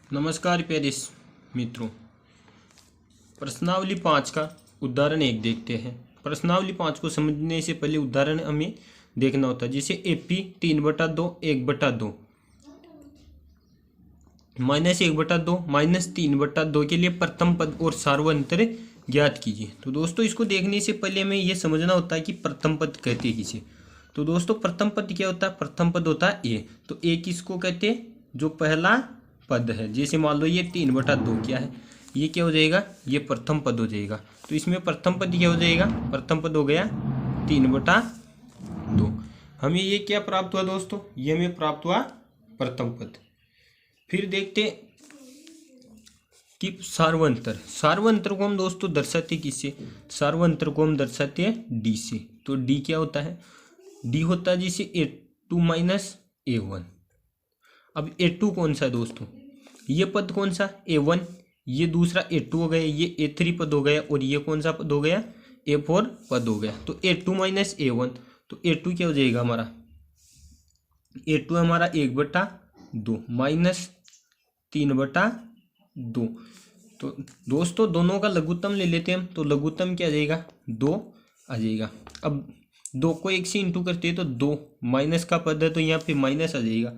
नमस्कार प्यारे मित्रों। प्रश्नावली 5 का उदाहरण 1 देखते हैं। प्रश्नावली 5 को समझने से पहले उदाहरण हमें देखना होता है। जैसे एपी 3/2 1/2 -1/2 -3/2 के लिए प्रथम पद और सार्वंतर ज्ञात कीजिए। तो दोस्तों इसको देखने से पहले हमें यह समझना होता है कि प्रथम पद कहते हैं किसे। तो दोस्तों प्रथम पद क्या होता है? प्रथम पद होता है ए। तो ए किसको कहते हैं? जो पहला पद है। जैसे मान लो ये 3/2 क्या है, ये क्या हो जाएगा? ये प्रथम पद हो जाएगा। तो इसमें प्रथम पद क्या हो जाएगा? प्रथम पद हो गया 3/2। हमें ये क्या प्राप्त हुआ दोस्तों? ये हमें प्राप्त हुआ प्रथम पद। फिर देखते कि सार्वंतर। सार्वंतर को हम दोस्तों दर्शाते किससे? सार्वंतर को हम दर्शाते हैं डी से। तो डी क्या होता है? डी होता है जैसे A2 - A1। अब A2 कौन सा है दोस्तों? ये पद कौन सा? A1। ये दूसरा A2 हो गया, ये A3 पद हो गया, और ये कौन सा पद हो गया? A4 पद हो गया। तो A2 - A1, तो A2 क्या हो जाएगा हमारा? A2 हमारा 1/2 -3/2। तो दोस्तों दोनों का लघुत्तम ले लेते हैं हम। तो लघुत्तम क्या आ जाएगा? 2 आ जाएगा। अब 2 को 1 से इंटू करते हैं तो 2 माइनस का पद है, तो यहाँ पे माइनस आ जाएगा,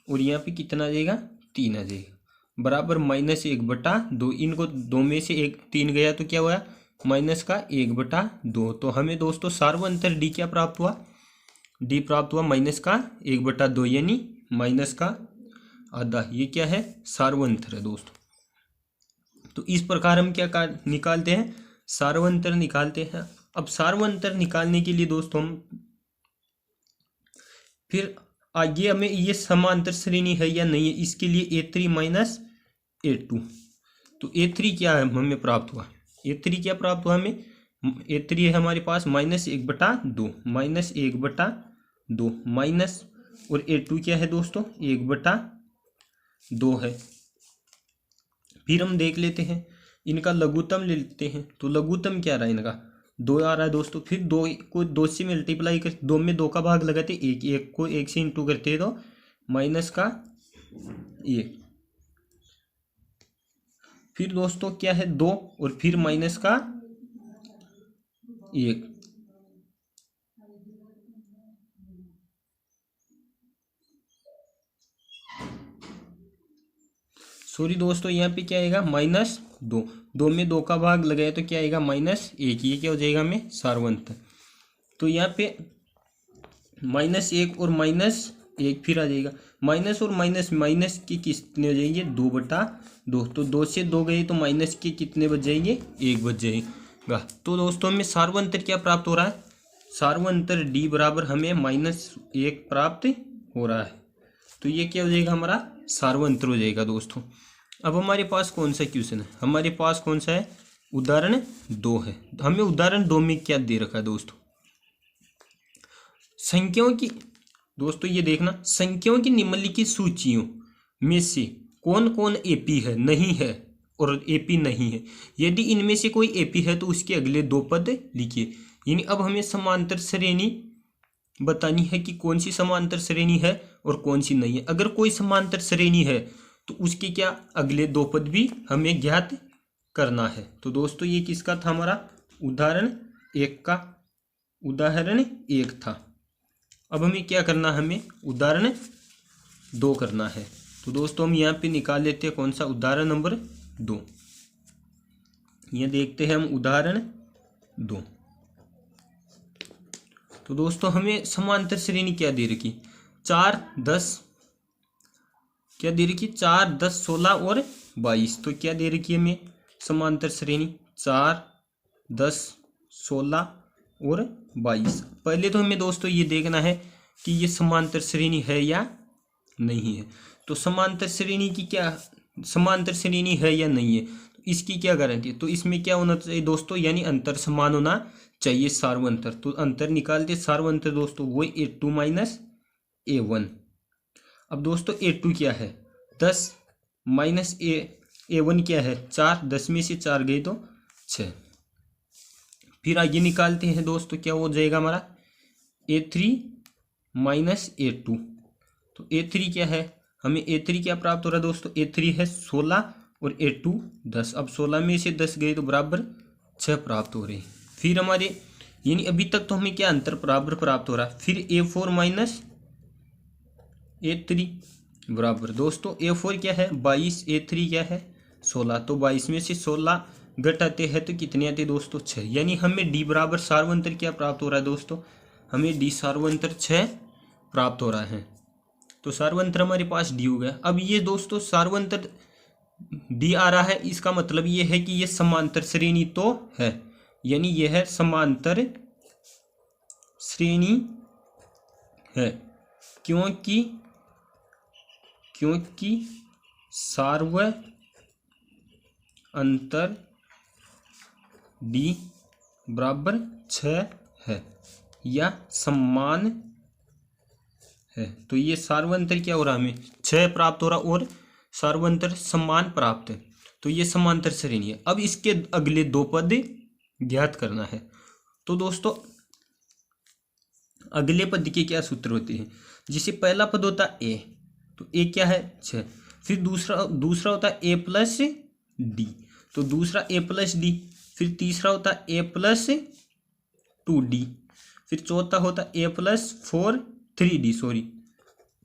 और यहाँ पे कितना आ जाएगा? 3 आ जाएगा, बराबर -1/2। इनको 2 में से 1 3 गया तो क्या हुआ? माइनस का 1/2। तो हमें दोस्तों सार्वंतर डी क्या प्राप्त हुआ? डी प्राप्त हुआ माइनस का 1/2, यानी माइनस का आधा। ये क्या है? सार्वंतर है दोस्तों। तो इस प्रकार हम क्या निकालते हैं? सार्वंतर निकालते हैं। अब सार्वंतर निकालने के लिए दोस्तों हम फिर आगे हमें ये समांतर श्रेणी है या नहीं है, इसके लिए A3 - A2। तो A3 क्या है हमें प्राप्त हुआ? A3 क्या प्राप्त हुआ हमें? A3 है हमारे पास -1/2 -1/2 माइनस, और A2 क्या है दोस्तों? 1/2 है। फिर हम देख लेते हैं, इनका लघुत्तम ले लेते हैं। तो लघुत्तम क्या रहा है इनका? 2 आ रहा है दोस्तों। फिर 2 को 2 से मल्टीप्लाई कर, 2 में 2 का भाग लगाते, 1 को 1 से इंटू करते हैं तो माइनस का 1। फिर दोस्तों क्या है? 2 और फिर माइनस का 1। सॉरी दोस्तों, यहाँ पे क्या आएगा? -2। 2 में 2 का भाग लगाया तो क्या आएगा? -1। ये क्या हो जाएगा हमें? सार्वंतर। तो यहाँ पे -1 और -1 फिर आ जाएगा। माइनस और माइनस, माइनस के कितने हो जाएंगे? 2/2। तो 2 से 2 गए तो माइनस के कितने बच जाएंगे? 1 बच जाएगा। तो दोस्तों हमें सार्वंतर क्या प्राप्त हो रहा है? सार्वंतर डी बराबर हमें -1 प्राप्त हो रहा है। तो ये क्या हो जाएगा? हमारा सार्वंतर हो जाएगा दोस्तों। अब हमारे पास कौन सा क्वेश्चन है? हमारे पास कौन सा है? उदाहरण 2 है। हमें उदाहरण 2 में क्या दे रखा है दोस्तों? संख्याओं की, दोस्तों ये देखना, संख्याओं की निम्नलिखित सूचियों में से कौन कौन एपी है, नहीं है और एपी नहीं है। यदि इनमें से कोई एपी है तो उसके अगले 2 पद लिखिए। यानी अब हमें समांतर श्रेणी बतानी है कि कौन सी समांतर श्रेणी है और कौन सी नहीं है। अगर कोई समांतर श्रेणी है तो उसके क्या अगले 2 पद भी हमें ज्ञात करना है। तो दोस्तों ये किसका था? हमारा उदाहरण 1 का। उदाहरण 1 था। अब हमें क्या करना है? हमें उदाहरण 2 करना है। तो दोस्तों हम यहाँ पे निकाल लेते हैं कौन सा? उदाहरण नंबर 2। ये देखते हैं हम उदाहरण 2। तो दोस्तों हमें समांतर श्रेणी क्या दे रखी? 4 10 क्या दे रखी? 4 10 16 और 22। तो क्या दे रखी है हमें समांतर श्रेणी? 4 10 16 और 22। पहले तो हमें दोस्तों ये देखना है कि ये समांतर श्रेणी है या नहीं है। तो समांतर श्रेणी की क्या, समांतर श्रेणी है या नहीं है, तो इसकी क्या गारंटी है? तो इसमें क्या होना चाहिए दोस्तों? यानी अंतर समान होना चाहिए, सार्वंतर। तो अंतर निकालते सार्वंतर दोस्तों, वो A2 - A1। अब दोस्तों A2 क्या है? 10 माइनस A1 क्या है? 4। 10 में से 4 गए तो 6। फिर आगे निकालते हैं दोस्तों, क्या हो जाएगा हमारा? A3 - A2। तो A3 क्या है? हमें A3 क्या प्राप्त हो रहा है दोस्तों, A3 है 16 और A2 10। अब 16 में से 10 गए तो बराबर 6 प्राप्त हो रहे हैं। फिर हमारे यानी अभी तक तो हमें क्या अंतर बराबर प्राप्त हो रहा है। फिर A4 माइनस A3 बराबर दोस्तों A4 क्या है 22, A3 क्या है 16। तो 22 में से 16 घटाते हैं तो कितने आते दोस्तों 6। यानी हमें D बराबर सार्वंतर क्या प्राप्त हो रहा है दोस्तों, हमें D सार्वंतर 6 प्राप्त हो रहा है। तो सार्वंतर हमारे पास D हो गया। अब ये दोस्तों सार्वंतर D आ रहा है, इसका मतलब ये है कि ये समांतर श्रेणी तो है, यानी यह है समांतर श्रेणी है, क्योंकि सार्वंतर D बराबर 6 है या समान है। तो ये सार्वंतर क्या हो रहा है, हमें 6 प्राप्त हो रहा और सार्वंतर समान प्राप्त है। तो ये समांतर श्रेणी है। अब इसके अगले दो पद ज्ञात करना है। तो दोस्तों अगले पद के क्या सूत्र होते हैं, जैसे पहला पद होता है ए, तो ए क्या है 6। फिर दूसरा होता है ए प्लस डी, तो दूसरा ए प्लस डी। फिर तीसरा होता है ए प्लस 2d। फिर चौथा होता है ए प्लस 3d सॉरी।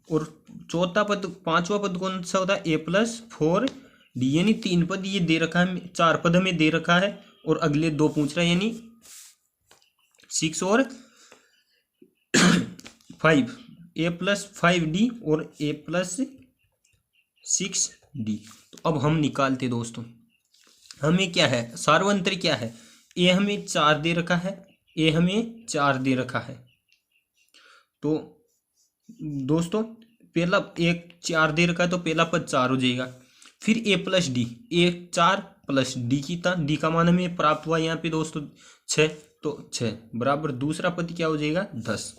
और चौथा पद पांचवा पद कौन सा होता है ए प्लस 4d। यानी 3 पद ये दे रखा है, 4 पद हमें दे रखा है और अगले 2 पूछ रहा है, यानी 6 और 5, ए प्लस 5d और ए प्लस 6d। तो अब हम निकालते दोस्तों, हमें क्या है सार्वंतर क्या है, ए हमें 4 दे रखा है, ए हमें 4 दे रखा है। तो दोस्तों पहला एक 4 दे रखा है तो पहला पद 4 हो जाएगा। फिर ए प्लस डी, ए 4 प्लस डी की था, डी का मान हमें प्राप्त हुआ यहाँ पे दोस्तों 6, तो 6 बराबर दूसरा पद क्या हो जाएगा 10।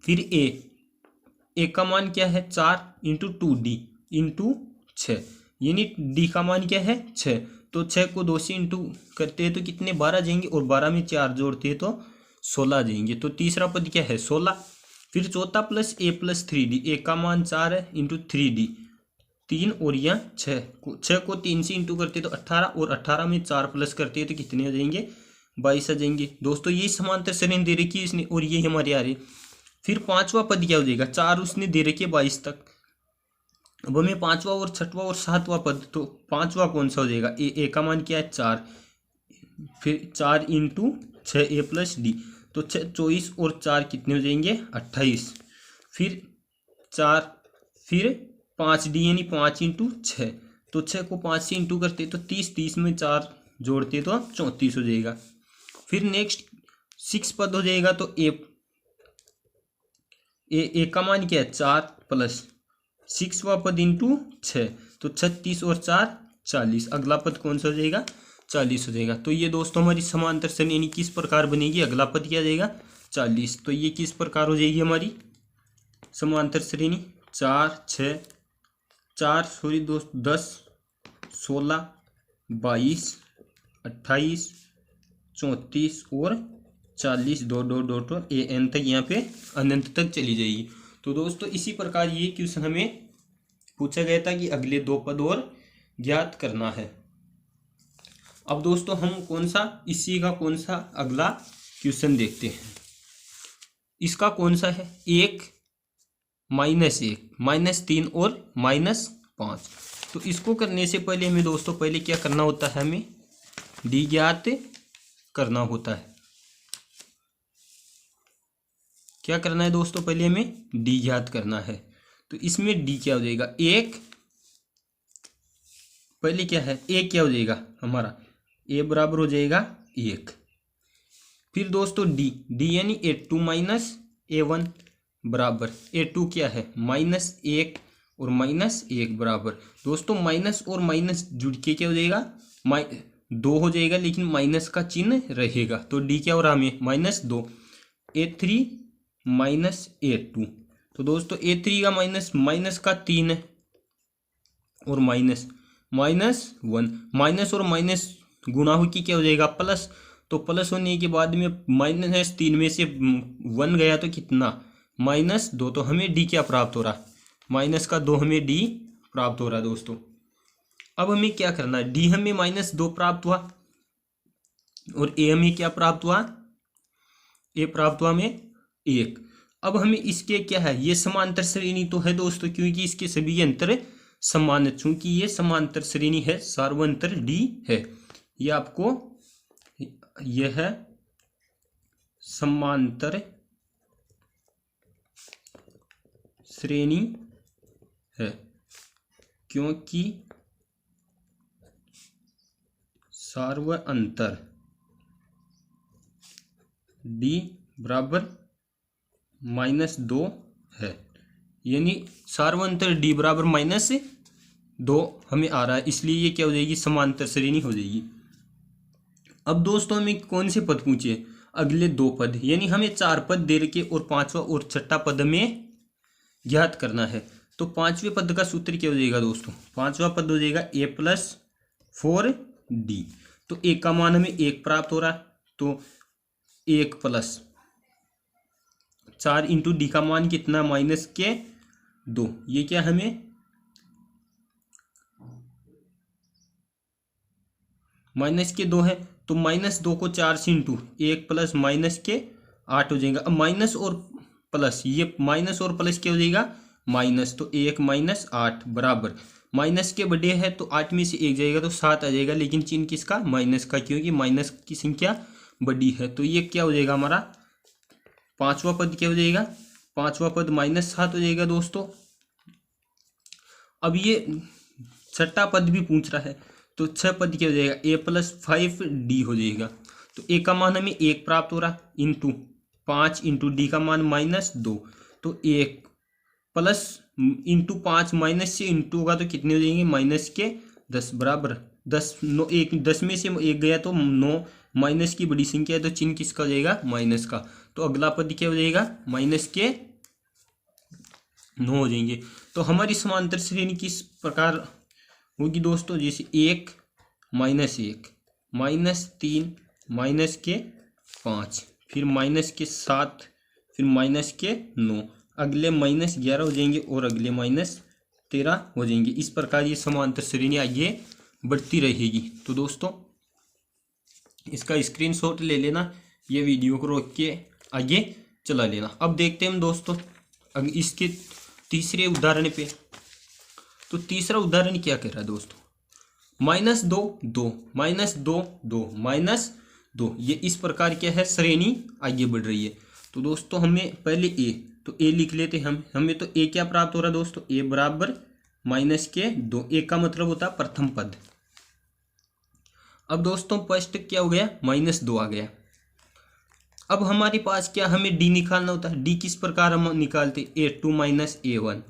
फिर ए का मान क्या है 4 इंटू 2d इंटू 6, यानी डी का मान क्या है 6। तो 6 को 2 से इंटू करते हैं तो कितने 12 जाएंगे और 12 में 4 जोड़ते हैं तो 16 जाएंगे। तो तीसरा पद क्या है 16। फिर चौथा प्लस ए प्लस 3d, ए का मान 4 है इंटू 3d 3 और यह 6 को 3 से इंटू करते तो 18 और 18 में 4 प्लस करते हैं तो कितने आ जाएंगे 22 आ जाएंगे। दोस्तों यही समांतर श्रेणी दे रखी है इसने और ये हमारे आ रही। फिर पांचवा पद क्या हो जाएगा 4 उसने दे रखी है 22 तक। अब हमें पांचवा और छठवा और सातवां पद, तो पांचवा कौन सा हो जाएगा ए का मान क्या है 4। फिर 4 इंटू 6 ए प्लस डी, तो 24 और 4 कितने हो जाएंगे 28। फिर 4 फिर 5d यानी 5 इंटू 6, तो 6 को 5 से इंटू करते तो 30, 30 में 4 जोड़ते तो 34 हो जाएगा। फिर नेक्स्ट 6 पद हो जाएगा, तो ए का मान क्या है 4 प्लस 6वां पद इंटू 6, तो 36 और 4 40। अगला पद कौन सा हो जाएगा 40 हो जाएगा। तो ये दोस्तों हमारी समांतर श्रेणी किस प्रकार बनेगी, अगला पद क्या जाएगा 40। तो ये किस प्रकार हो जाएगी हमारी समांतर श्रेणी 10 16 22 28 34 और 40 डॉट ए एन तक यहाँ पे अनंत तक चली जाएगी। तो दोस्तों इसी प्रकार ये क्वेश्चन हमें पूछा गया था कि अगले 2 पद और ज्ञात करना है। अब दोस्तों हम इसी का कौन सा अगला क्वेश्चन देखते हैं। इसका कौन सा है 1 -1 -3 और -5। तो इसको करने से पहले हमें दोस्तों पहले क्या करना होता है, हमें डी ज्ञात करना होता है। क्या करना है दोस्तों, पहले हमें डी ज्ञात करना है। तो इसमें डी क्या हो जाएगा 1, पहले क्या है ए क्या हो जाएगा हमारा ए बराबर हो जाएगा 1। फिर दोस्तों डी यानी A2 माइनस A1 बराबर A2 क्या है -1 और -1 बराबर दोस्तों माइनस और माइनस जुड़ के क्या हो जाएगा 2 हो जाएगा, लेकिन माइनस का चिन्ह रहेगा। तो डी क्या हो रहा हमें -2 A3 -A2। तो दोस्तों A3 का माइनस का 3 है और -1 माइनस और माइनस गुणा हो के क्या हो जाएगा प्लस। तो प्लस होने के बाद में -3 में से 1 गया तो कितना -2। तो हमें डी क्या प्राप्त हो रहा माइनस का 2 हमें डी प्राप्त हो रहा है दोस्तों। अब हमें क्या करना है, डी हमें -2 प्राप्त हुआ और ए हमें क्या प्राप्त हुआ, ए प्राप्त हुआ हमें 1। अब हमें इसके क्या है, ये समांतर श्रेणी तो है दोस्तों, क्योंकि इसके सभी अंतर समान है, चूंकि ये समांतर श्रेणी है, सार्वंतर डी है। ये आपको, यह है समांतर श्रेणी है, क्योंकि सार्वंतर डी बराबर -2 है, यानी सार्वंतर डी बराबर -2 हमें आ रहा है, इसलिए ये क्या हो जाएगी, समांतर श्रेणी हो जाएगी। अब दोस्तों हमें कौन से पद पूछे, अगले 2 पद, यानी हमें 4 पद दे रखे और 5वां और 6ठा पद हमें ज्ञात करना है। तो 5वें पद का सूत्र क्या हो जाएगा दोस्तों, 5वां पद हो जाएगा a+4d। तो a का मान हमें 1 प्राप्त हो रहा है, तो 1 + 4 × d का मान कितना, -2। ये क्या हमें -2 है, तो -2 को 4 से इंटू 1 + -8 हो जाएगा। अब माइनस और प्लस, ये माइनस और प्लस क्या हो जाएगा, माइनस, तो 1 - 8 बराबर, माइनस के बड़े है तो 8 में से 1 जाएगा तो 7 आ जाएगा, लेकिन चिन्ह किसका, माइनस का, क्योंकि माइनस की संख्या बड़ी है। तो ये क्या हो जाएगा हमारा 5वां पद, क्या हो जाएगा 5वां पद -7 हो जाएगा दोस्तों। अब ये 6ठा पद भी पूछ रहा है, तो 6 पद क्या हो जाएगा, a+5d हो जाएगा। तो a का मान हमें 1 प्राप्त हो रहा, इंटू 5 × d का मान -2, तो 1 प्लस इंटू 5 माइनस से इंटू होगा तो कितने हो जाएंगे, -10 बराबर 10, 9 1 10 में से 1 गया तो 9, माइनस की बड़ी संख्या है तो चिन्ह किसका हो जाएगा, माइनस का। तो अगला पद क्या हो जाएगा, -9 हो जाएंगे। तो हमारी समांतर श्रेणी किस प्रकार होगी दोस्तों, जैसे 1 -1 -3 -5 फिर -7 फिर -9, अगले -11 हो जाएंगे और अगले -13 हो जाएंगे। इस प्रकार ये समांतर श्रेणी आगे बढ़ती रहेगी। तो दोस्तों इसका स्क्रीनशॉट ले लेना, ये वीडियो को रोक के आगे चला लेना। अब देखते हैं हम दोस्तों इसके तीसरे उदाहरण पे। तो तीसरा उदाहरण क्या कह रहा है दोस्तों, -2 2 -2 2 -2, ये इस प्रकार क्या है, श्रेणी आगे बढ़ रही है। तो दोस्तों हमें पहले a, तो a लिख लेते हम, हमें तो a क्या प्राप्त हो रहा है दोस्तों, a बराबर -2, a का मतलब होता है प्रथम पद। अब दोस्तों फर्स्ट क्या हो गया, -2 आ गया। अब हमारे पास क्या, हमें d निकालना होता है। d किस प्रकार हम निकालते, a2 - a1।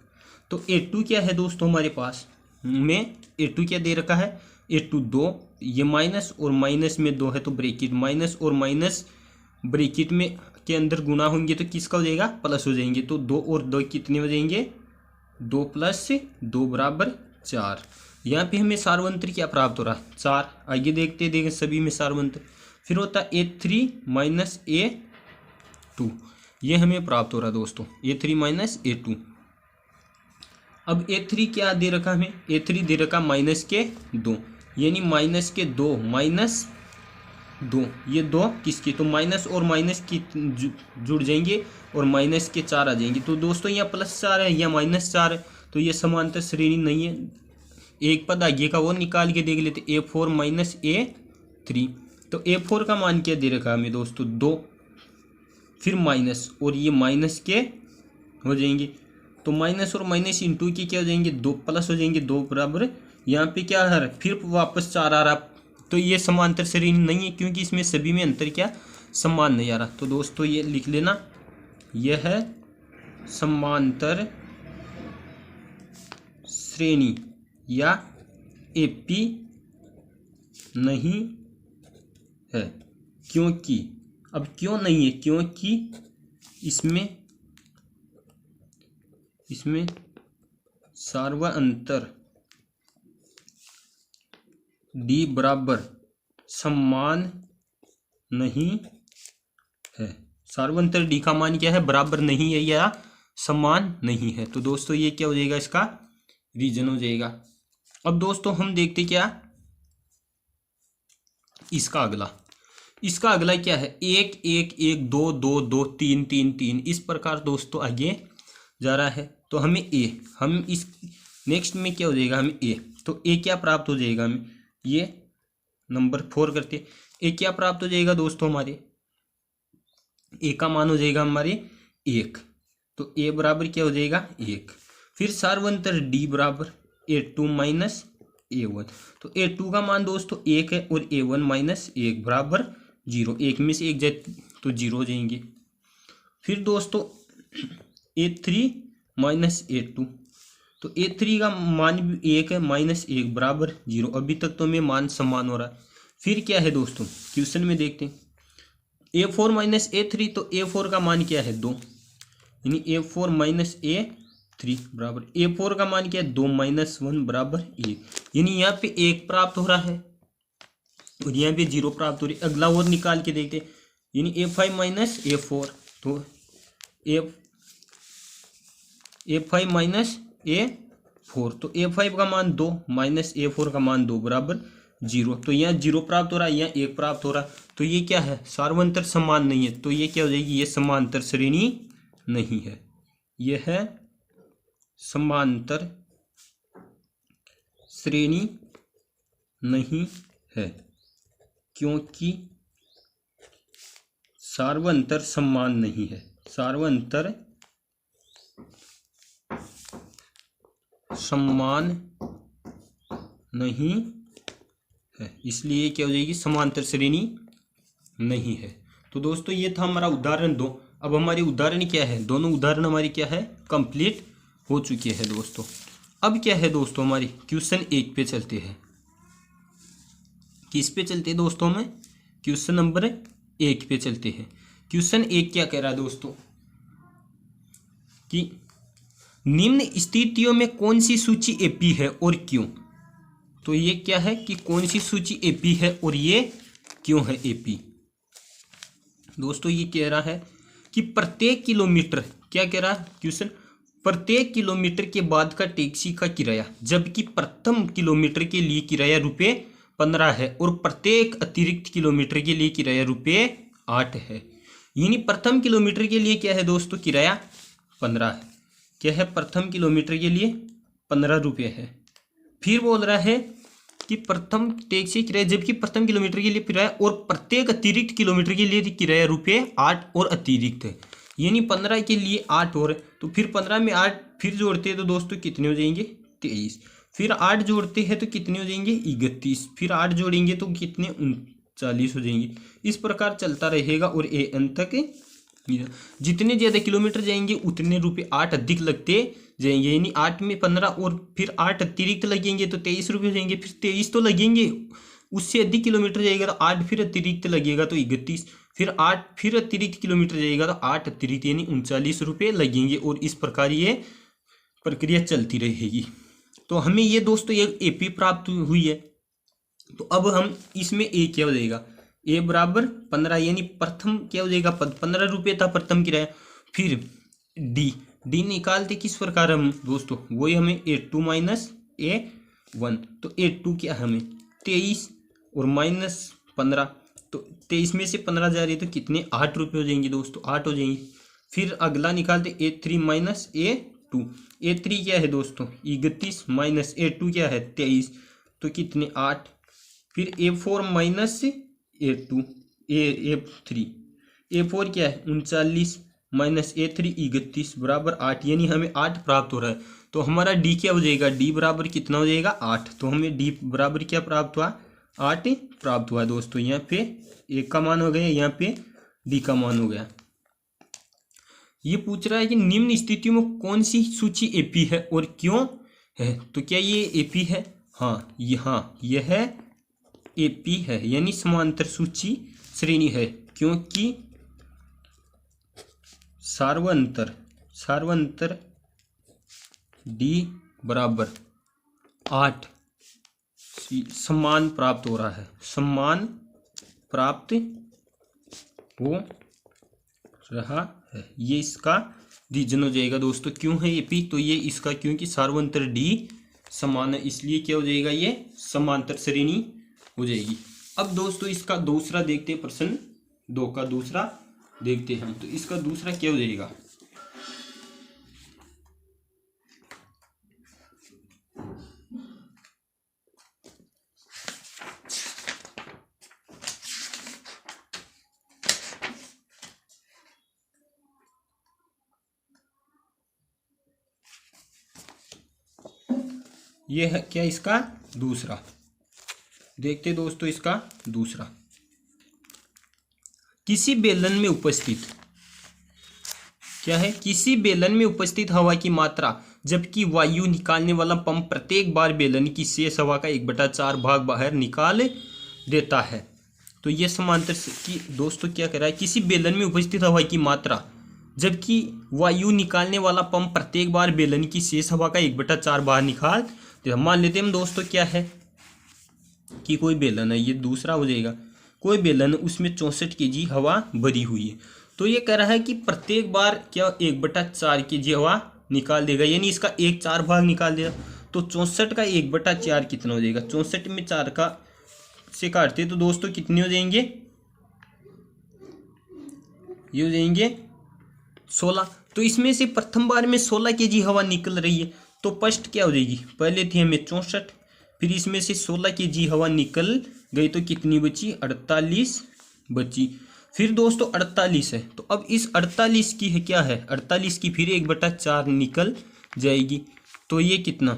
तो a2 क्या है दोस्तों हमारे पास में, a2 क्या दे रखा है, a2 2, ये माइनस और माइनस में 2 है तो ब्रैकेट, माइनस और माइनस ब्रैकेट में के अंदर गुना होंगे तो किसका हो जाएगा, प्लस हो जाएंगे। तो 2 और 2 कितने हो जाएंगे, 2 + 2 बराबर 4। यहाँ पे हमें सार्वंत्र क्या प्राप्त हो रहा है, 4। आगे देखते देखें सभी में सार्वंत्र। फिर होता है a3 - a2, ये हमें प्राप्त हो रहा है दोस्तों, a3 - a2। अब a3 क्या दे रखा हमें, a3 दे रखा -2, यानी -2 ये 2 किसके, तो माइनस और माइनस की जुड़ जाएंगे और -4 आ जाएंगे। तो दोस्तों यहाँ +4 है, यहाँ -4 है, तो ये समांतर श्रेणी नहीं है। एक पद आगे का वो निकाल के देख लेते, a4 - a3। तो a4 का मान क्या दे रखा हमें दोस्तों, 2, फिर माइनस और ये माइनस के हो जाएंगे, तो माइनस और माइनस इंटू के क्या हो जाएंगे, 2 प्लस हो जाएंगे, 2 बराबर, यहाँ पे क्या है फिर वापस 4 आ रहा। तो ये समांतर श्रेणी नहीं है, क्योंकि इसमें सभी में अंतर क्या समान नहीं आ रहा। तो दोस्तों ये लिख लेना, यह है समांतर श्रेणी या एपी नहीं है। क्योंकि, अब क्यों नहीं है, क्योंकि इसमें सार्वअंतर डी बराबर समान नहीं है। सार्वअंतर डी का मान क्या है, बराबर नहीं है या समान नहीं है। तो दोस्तों ये क्या हो जाएगा, इसका रीजन हो जाएगा। अब दोस्तों हम देखते क्या इसका अगला क्या है, 1 1 1 2 2 2 3 3 3, इस प्रकार दोस्तों आगे जा रहा है। तो हमें हम इस नेक्स्ट में क्या हो जाएगा, हमें तो ए क्या प्राप्त हो जाएगा, हमें ये नंबर 4 करते ए क्या प्राप्त हो जाएगा दोस्तों, हमारे ए का मान हो जाएगा हमारे 1। तो ए बराबर क्या हो जाएगा 1। फिर सार्वंतर डी बराबर A2 माइनस A1। तो A2 का मान दोस्तों 1 है और A1 माइनस 1 बराबर 0। 1 में से 1 जाए तो 0 हो जाएंगे। फिर दोस्तों A3 माइनस A2। तो A3 का मान भी 1 है, माइनस 1 बराबर 0। अभी तक तो हमें मान समान हो रहा है। फिर क्या है दोस्तों, क्वेश्चन में देखते हैं A4 माइनस A3। तो A4 का मान क्या है 2, यानी A4 माइनस A3 बराबर A4 का मान क्या है 2 माइनस 1 बराबर 1। यानी यहाँ पे 1 प्राप्त हो रहा है और यहाँ पे 0 प्राप्त हो रही है। अगला और निकाल के देखते हैं, यानी A5 माइनस A4। तो A5 माइनस A4। तो A5 का मान 2 माइनस A4 का मान 2 बराबर 0। तो यहाँ 0 प्राप्त हो रहा है, यहाँ 1 प्राप्त हो रहा है। तो ये क्या है, सार्वंतर समान नहीं है। तो ये क्या हो जाएगी, ये समांतर श्रेणी नहीं है। यह है समांतर श्रेणी नहीं है, क्योंकि सार्वंतर समान नहीं है। सार्वंतर समान नहीं है, इसलिए क्या हो जाएगी, समांतर श्रेणी नहीं है। तो दोस्तों ये था हमारा उदाहरण 2। अब हमारी उदाहरण क्या है, दोनों उदाहरण हमारी क्या है, कंप्लीट हो चुके हैं दोस्तों। अब क्या है दोस्तों, हमारी क्वेश्चन 1 पे चलते हैं। किस पे चलते हैं दोस्तों, हमें क्वेश्चन नंबर 1 पे चलते हैं। क्वेश्चन 1 क्या कह रहा है दोस्तों कि निम्न स्थितियों में कौन सी सूची एपी है और क्यों। तो ये क्या है कि कौन सी सूची एपी है और ये क्यों है एपी। दोस्तों ये कह रहा है कि प्रत्येक किलोमीटर, क्या कह रहा है क्वेश्चन, प्रत्येक किलोमीटर के बाद का टैक्सी का किराया, जबकि प्रथम किलोमीटर के लिए किराया ₹15 है और प्रत्येक अतिरिक्त किलोमीटर के लिए किराया ₹8 है। यानी प्रथम किलोमीटर के लिए क्या है दोस्तों, किराया 15 है। क्या है, प्रथम किलोमीटर के लिए 15 रुपये है। फिर बोल रहा है कि प्रथम टैक्सी किराया, जबकि प्रथम किलोमीटर के लिए किराया और प्रत्येक अतिरिक्त किलोमीटर के लिए किराया ₹8 और अतिरिक्त है। यानी 15 के लिए 8 और, तो फिर 15 में 8 फिर जोड़ते हैं तो दोस्तों कितने हो जाएंगे 23। फिर 8 जोड़ते हैं तो कितने हो जाएंगे 31। फिर 8 जोड़ेंगे तो कितने 39 हो जाएंगे। इस प्रकार चलता रहेगा और ए अंत तक जितने ज़्यादा किलोमीटर जाएंगे उतने रुपये 8 अधिक लगते जाएंगे। यानी 8 में 15 और फिर 8 अतिरिक्त लगेंगे तो 23 रुपये हो जाएंगे। फिर 23 तो लगेंगे, उससे अधिक किलोमीटर जाएगा तो 8 फिर अतिरिक्त लगेगा तो 31। फिर 8 फिर अतिरिक्त किलोमीटर जाएगा तो 8 अतिरिक्त यानी 39 रुपये लगेंगे। और इस प्रकार ये प्रक्रिया चलती रहेगी। तो हमें ये दोस्तों एक एपी प्राप्त हुई है। तो अब हम इसमें ए क्या हो जाएगा, ए बराबर 15, यानी प्रथम क्या हो जाएगा 15 रुपये था प्रथम किराया। फिर डी निकालते किस प्रकार हम दोस्तों, वही हमें A2 माइनस A1। तो A2 क्या है हमें 23 और माइनस 15। तो 23 में से 15 जा रही है तो कितने 8 रुपये हो जाएंगे दोस्तों, 8 हो जाएंगे। फिर अगला निकालते A3 माइनस A2। A3 क्या है दोस्तों 31 माइनस A2 क्या है 23 तो कितने 8। फिर A4 minus A2 A3। A4 क्या है 39 माइनस A3 31 बराबर 8। यानी हमें 8 प्राप्त हो रहा है। तो हमारा डी क्या हो जाएगा, डी बराबर कितना हो जाएगा 8। तो हमें डी बराबर क्या प्राप्त हुआ 8 प्राप्त हुआ दोस्तों। यहाँ पे ए का मान हो गया, यहाँ पे डी का मान हो गया। ये पूछ रहा है कि निम्न स्थितियों में कौन सी सूची एपी है और क्यों है। तो क्या ये एपी है, हाँ यह एपी है, यानी समांतर सूची श्रेणी है, क्योंकि सार्वंतर डी बराबर 8 समान प्राप्त हो रहा है, समान प्राप्त हो रहा है। ये इसका रीजन हो जाएगा दोस्तों। क्यों है ये पी? तो ये इसका क्योंकि सार्वंतर डी समान है, इसलिए क्या हो जाएगा, ये समांतर श्रेणी हो जाएगी। अब दोस्तों इसका दूसरा देखते हैं, प्रश्न 2 का दूसरा देखते हैं। तो इसका दूसरा क्या हो जाएगा, ये है क्या इसका दूसरा, देखते दोस्तों इसका दूसरा। किसी बेलन में उपस्थित, क्या है, किसी बेलन में उपस्थित हवा की मात्रा जबकि वायु निकालने वाला पंप प्रत्येक बार बेलन की शेष हवा का 1/4 भाग बाहर निकाल देता है। तो ये समांतर की दोस्तों क्या कह रहा है, किसी बेलन में उपस्थित हवा की मात्रा जबकि वायु निकालने वाला पंप प्रत्येक बार बेलन की शेष हवा का 1/4 बाहर निकाल देता। मान लेते हैं हम दोस्तों क्या है कि कोई बेलन है, ये दूसरा हो जाएगा, कोई बेलन उसमें 64 kg हवा भरी हुई है। तो ये कह रहा है कि प्रत्येक बार क्या 1/4 kg हवा निकाल देगा, यानी इसका 1/4 भाग निकाल देगा। तो 64 का 1/4 कितना हो जाएगा, 64 में 4 का से काटते तो दोस्तों कितने हो जाएंगे, ये हो जाएंगे 16। तो इसमें से प्रथम बार में 16 kg हवा निकल रही है, तो फर्स्ट क्या हो जाएगी, पहले थी हमें 64, फिर इसमें से 16 kg हवा निकल गई तो कितनी बची, 48 बची। फिर दोस्तों 48 है, तो अब इस 48 की है क्या है, 48 की फिर 1/4 निकल जाएगी। तो ये कितना,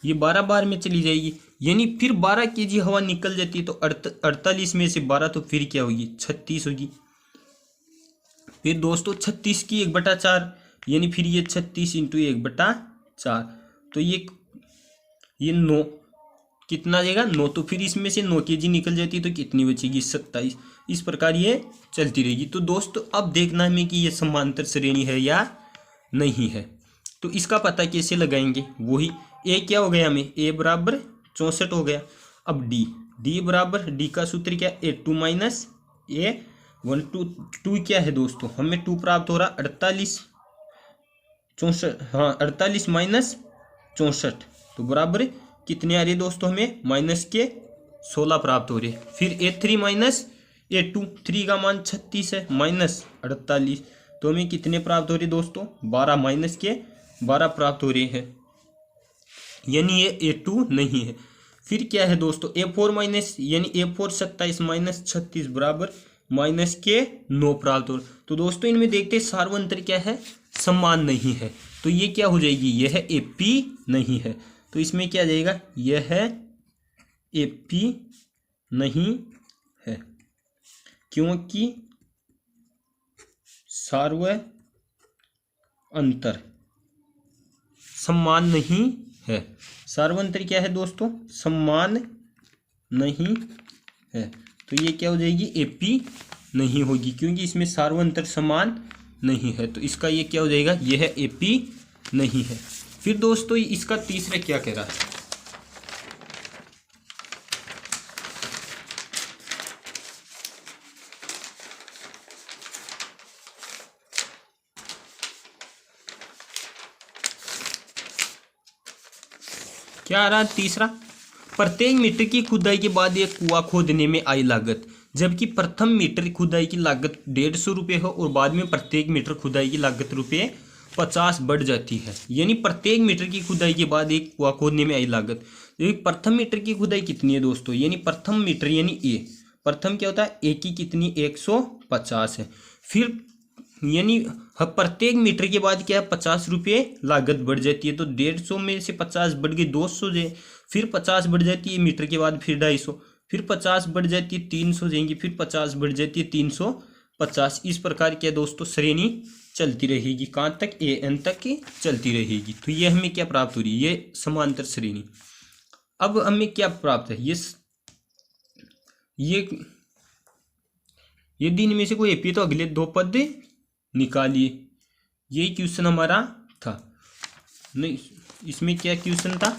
ये 12 बार में चली जाएगी, यानी फिर 12 kg हवा निकल जाती है। तो 48 में से 12 तो फिर क्या होगी, 36 होगी। फिर दोस्तों 36 की 1/4, यानी फिर ये 36 × 1/4, तो ये 9 कितना आ जाएगा, 9। तो फिर इसमें से 9 kg निकल जाती है तो कितनी बचेगी, 27। इस प्रकार ये चलती रहेगी। तो दोस्तों अब देखना हमें कि ये समांतर श्रेणी है या नहीं है। तो इसका पता कैसे लगाएंगे, वही ए क्या हो गया हमें, ए बराबर 64 हो गया। अब डी बराबर, डी का सूत्र क्या, A2 माइनस A1, 2 क्या है दोस्तों, हमें 2 प्राप्त हो रहा, 48 64, हाँ 48 माइनस 64, तो बराबर कितने आ रही है दोस्तों, हमें माइनस के 16 प्राप्त हो रहे। फिर A3 माइनस A2, 3 का मान 36 है, माइनस 48, तो हमें कितने प्राप्त हो रहे दोस्तों, 12 माइनस के 12 प्राप्त हो रहे हैं, यानी ये A2 नहीं है। फिर क्या है दोस्तों, A4 माइनस, यानी A4 27 माइनस 36 बराबर माइनस के 9 प्राप्त हो। तो दोस्तों इनमें देखते हैं सार्वंतर क्या है, समान नहीं है। तो ये क्या हो जाएगी, यह है AP नहीं है। तो इसमें क्या आ जाएगा, यह है AP नहीं है, क्योंकि सार्वंतर समान नहीं है। सार्वंतर क्या है दोस्तों, समान नहीं है। तो ये क्या हो जाएगी, AP नहीं होगी, क्योंकि इसमें सार्वंतर समान नहीं है। तो इसका ये क्या हो जाएगा, ये है AP नहीं है। फिर दोस्तों इसका तीसरा क्या कह रहा है, क्या आ रहा है तीसरा, प्रत्येक मीटर की खुदाई के बाद एक कुआं खोदने में आई लागत, जबकि प्रथम मीटर खुदाई की लागत 150 रुपये हो और बाद में प्रत्येक मीटर खुदाई की लागत ₹50 बढ़ जाती है। यानी प्रत्येक मीटर की खुदाई के बाद एक कुआं खोदने में आई लागत, प्रथम मीटर की खुदाई कितनी है दोस्तों, यानी प्रथम मीटर यानी ए, प्रथम क्या होता है, ए की कितनी 150 है। फिर यानी प्रत्येक मीटर के बाद क्या है, 50 रुपये लागत बढ़ जाती है। तो 150 में से 50 बढ़ गई 200 जाए, फिर 50 बढ़ जाती है मीटर के बाद, फिर 250, फिर 50 बढ़ जाती है 300 जाएंगी, फिर 50 बढ़ जाती है 350। इस प्रकार क्या दोस्तों श्रेणी चलती रहेगी, कहाँ तक, AN तक की चलती रहेगी। तो ये हमें क्या प्राप्त हो रही है, ये समांतर श्रेणी। अब हमें क्या प्राप्त है, ये दिन में से कोई AP तो अगले 2 पद निकालिए। यही क्वेश्चन हमारा था, नहीं इसमें क्या क्वेश्चन था,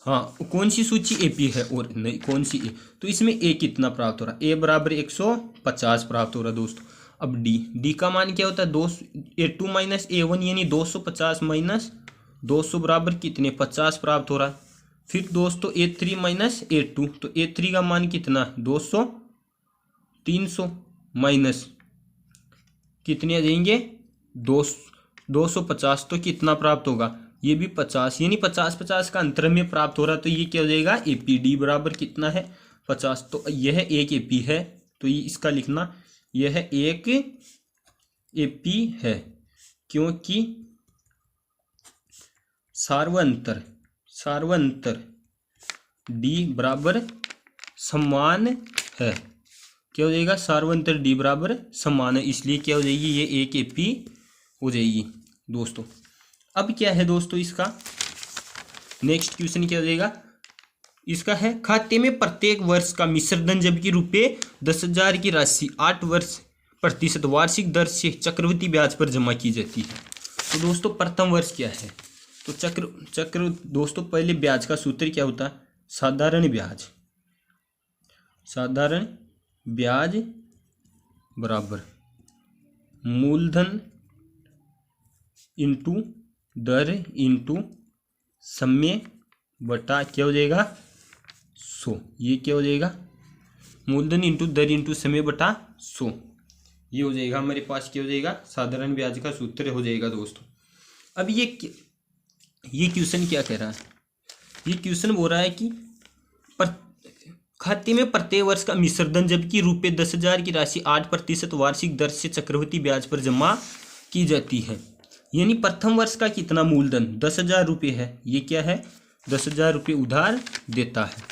हाँ कौन सी सूची AP है और नहीं कौन सी A। तो इसमें A कितना प्राप्त हो रहा है, A बराबर 150 प्राप्त हो रहा है दोस्तों। अब डी का मान क्या होता है, A2 माइनस A1 यानी 250 माइनस 200 बराबर कितने 50 प्राप्त हो रहा है। फिर दोस्तों A3 माइनस A2, तो A3 का मान कितना 200, 300 माइनस कितने आ जाएंगे 250, तो कितना प्राप्त होगा ये भी 50, यानी 50-50 का अंतर में प्राप्त हो रहा है। तो ये क्या हो जाएगा APD बराबर कितना है 50। तो यह एक AP है, तो ये इसका लिखना यह एक AP है, क्योंकि सार्वंतर D बराबर समान है। क्या हो जाएगा सार्वंतर D बराबर समान है, इसलिए क्या हो जाएगी ये एक AP हो जाएगी दोस्तों। अब क्या है दोस्तों इसका नेक्स्ट क्वेश्चन क्या हो जाएगा, इसका है खाते में प्रत्येक वर्ष का मिश्रधन जबकि रुपये 10,000 की राशि 8% वार्षिक दर से चक्रवृद्धि ब्याज पर जमा की जाती है। तो दोस्तों प्रथम वर्ष क्या है, तो चक्र दोस्तों पहले ब्याज का सूत्र क्या होता है, साधारण ब्याज बराबर मूलधन इंटू दर इंटू समय बटा क्या हो जाएगा 100। ये क्या हो जाएगा मूलधन इंटू दर इंटू समय बटा 100, ये हो जाएगा हमारे पास क्या हो जाएगा साधारण ब्याज का सूत्र हो जाएगा दोस्तों। अब ये क्वेश्चन क्या कह रहा है, ये क्वेश्चन बोल रहा है कि खाते में प्रत्येक वर्ष का मिश्रधन जबकि रुपये 10,000 की राशि 8% वार्षिक दर से चक्रवृद्धि ब्याज पर जमा की जाती है, यानी प्रथम वर्ष का कितना मूलधन 10,000 रुपये है, ये क्या है 10,000 रुपये उधार देता है।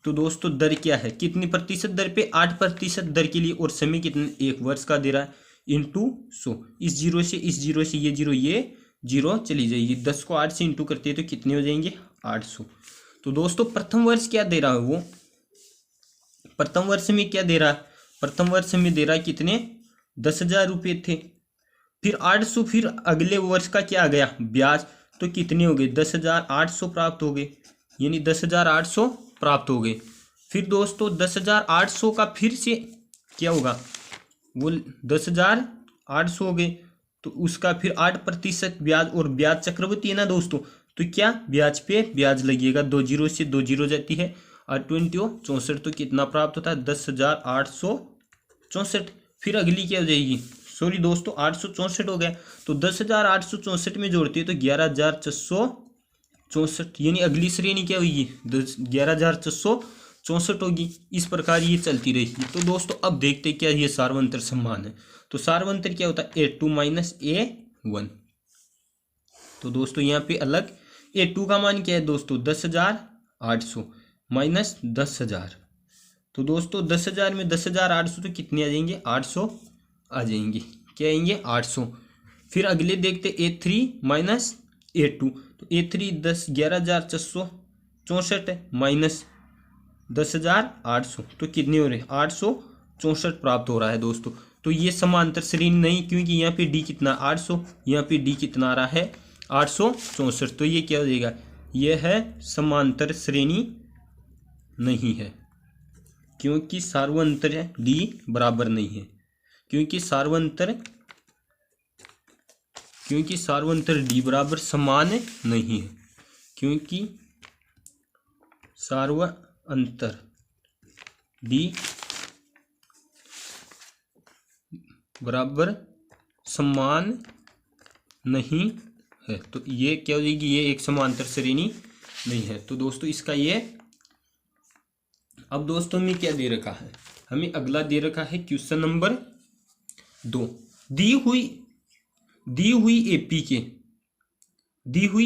तो दोस्तों दर क्या है कितनी प्रतिशत दर पे 8% दर के लिए, और समय कितने 1 वर्ष का दे रहा है इंटू 100। इस जीरो से ये जीरो चली जाएगी, 10 को 8 से इंटू करते हैं तो कितने हो जाएंगे 800। तो दोस्तों प्रथम वर्ष क्या दे रहा है, वो प्रथम वर्ष में क्या दे रहा है, प्रथम वर्ष में दे रहा है कितने 10,000 रुपये थे, फिर 800, फिर अगले वर्ष का क्या आ गया ब्याज, तो कितने हो गए 10,800 प्राप्त हो गए, यानी 10,800 प्राप्त हो गए। फिर दोस्तों 10,800 का फिर से क्या होगा, वो 10,800 हो गए, तो उसका फिर 8% ब्याज, और ब्याज चक्रवृद्धि है ना दोस्तों, तो क्या ब्याज पे ब्याज लगेगा, 2 जीरो से 2 जीरो जाती है, और 20 64, तो कितना प्राप्त होता है 10,864। फिर अगली क्या हो जाएगी, सॉरी दोस्तों 864 हो गया, तो 10,864 में जोड़ते हैं तो 11,464, यानी अगली श्रेणी क्या होगी 11,464 होगी। इस प्रकार ये चलती रहेगी। तो दोस्तों अब देखते क्या ये सार्वंतर समान है, तो सार्वंतर क्या होता है A2 माइनस A1। तो दोस्तों यहाँ पे अलग A2 का मान क्या है दोस्तों 10,800 माइनस 10,000, तो दोस्तों 10,000 में 10,800 तो कितने आ जाएंगे 800 आ जाएंगे, क्या आएंगे 800। फिर अगले देखते A3 माइनस A2, तो A3 11,464 माइनस 10,800, तो कितने हो रहे 864 प्राप्त हो रहा है दोस्तों। तो ये समांतर श्रेणी नहीं, क्योंकि यहाँ पे D कितना 800, यहाँ पे D कितना आ रहा है 864, तो ये क्या हो जाएगा यह है समांतर श्रेणी नहीं है, क्योंकि सार्वंतर D बराबर नहीं है, क्योंकि सार्वंतर D बराबर समान नहीं है, क्योंकि सार्वंतर D बराबर समान नहीं है। तो ये क्या हो जाएगी, ये एक समांतर श्रेणी नहीं है। तो दोस्तों इसका ये, अब दोस्तों में क्या दे रखा है, हमें अगला दे रखा है क्वेश्चन नंबर 2। दी हुई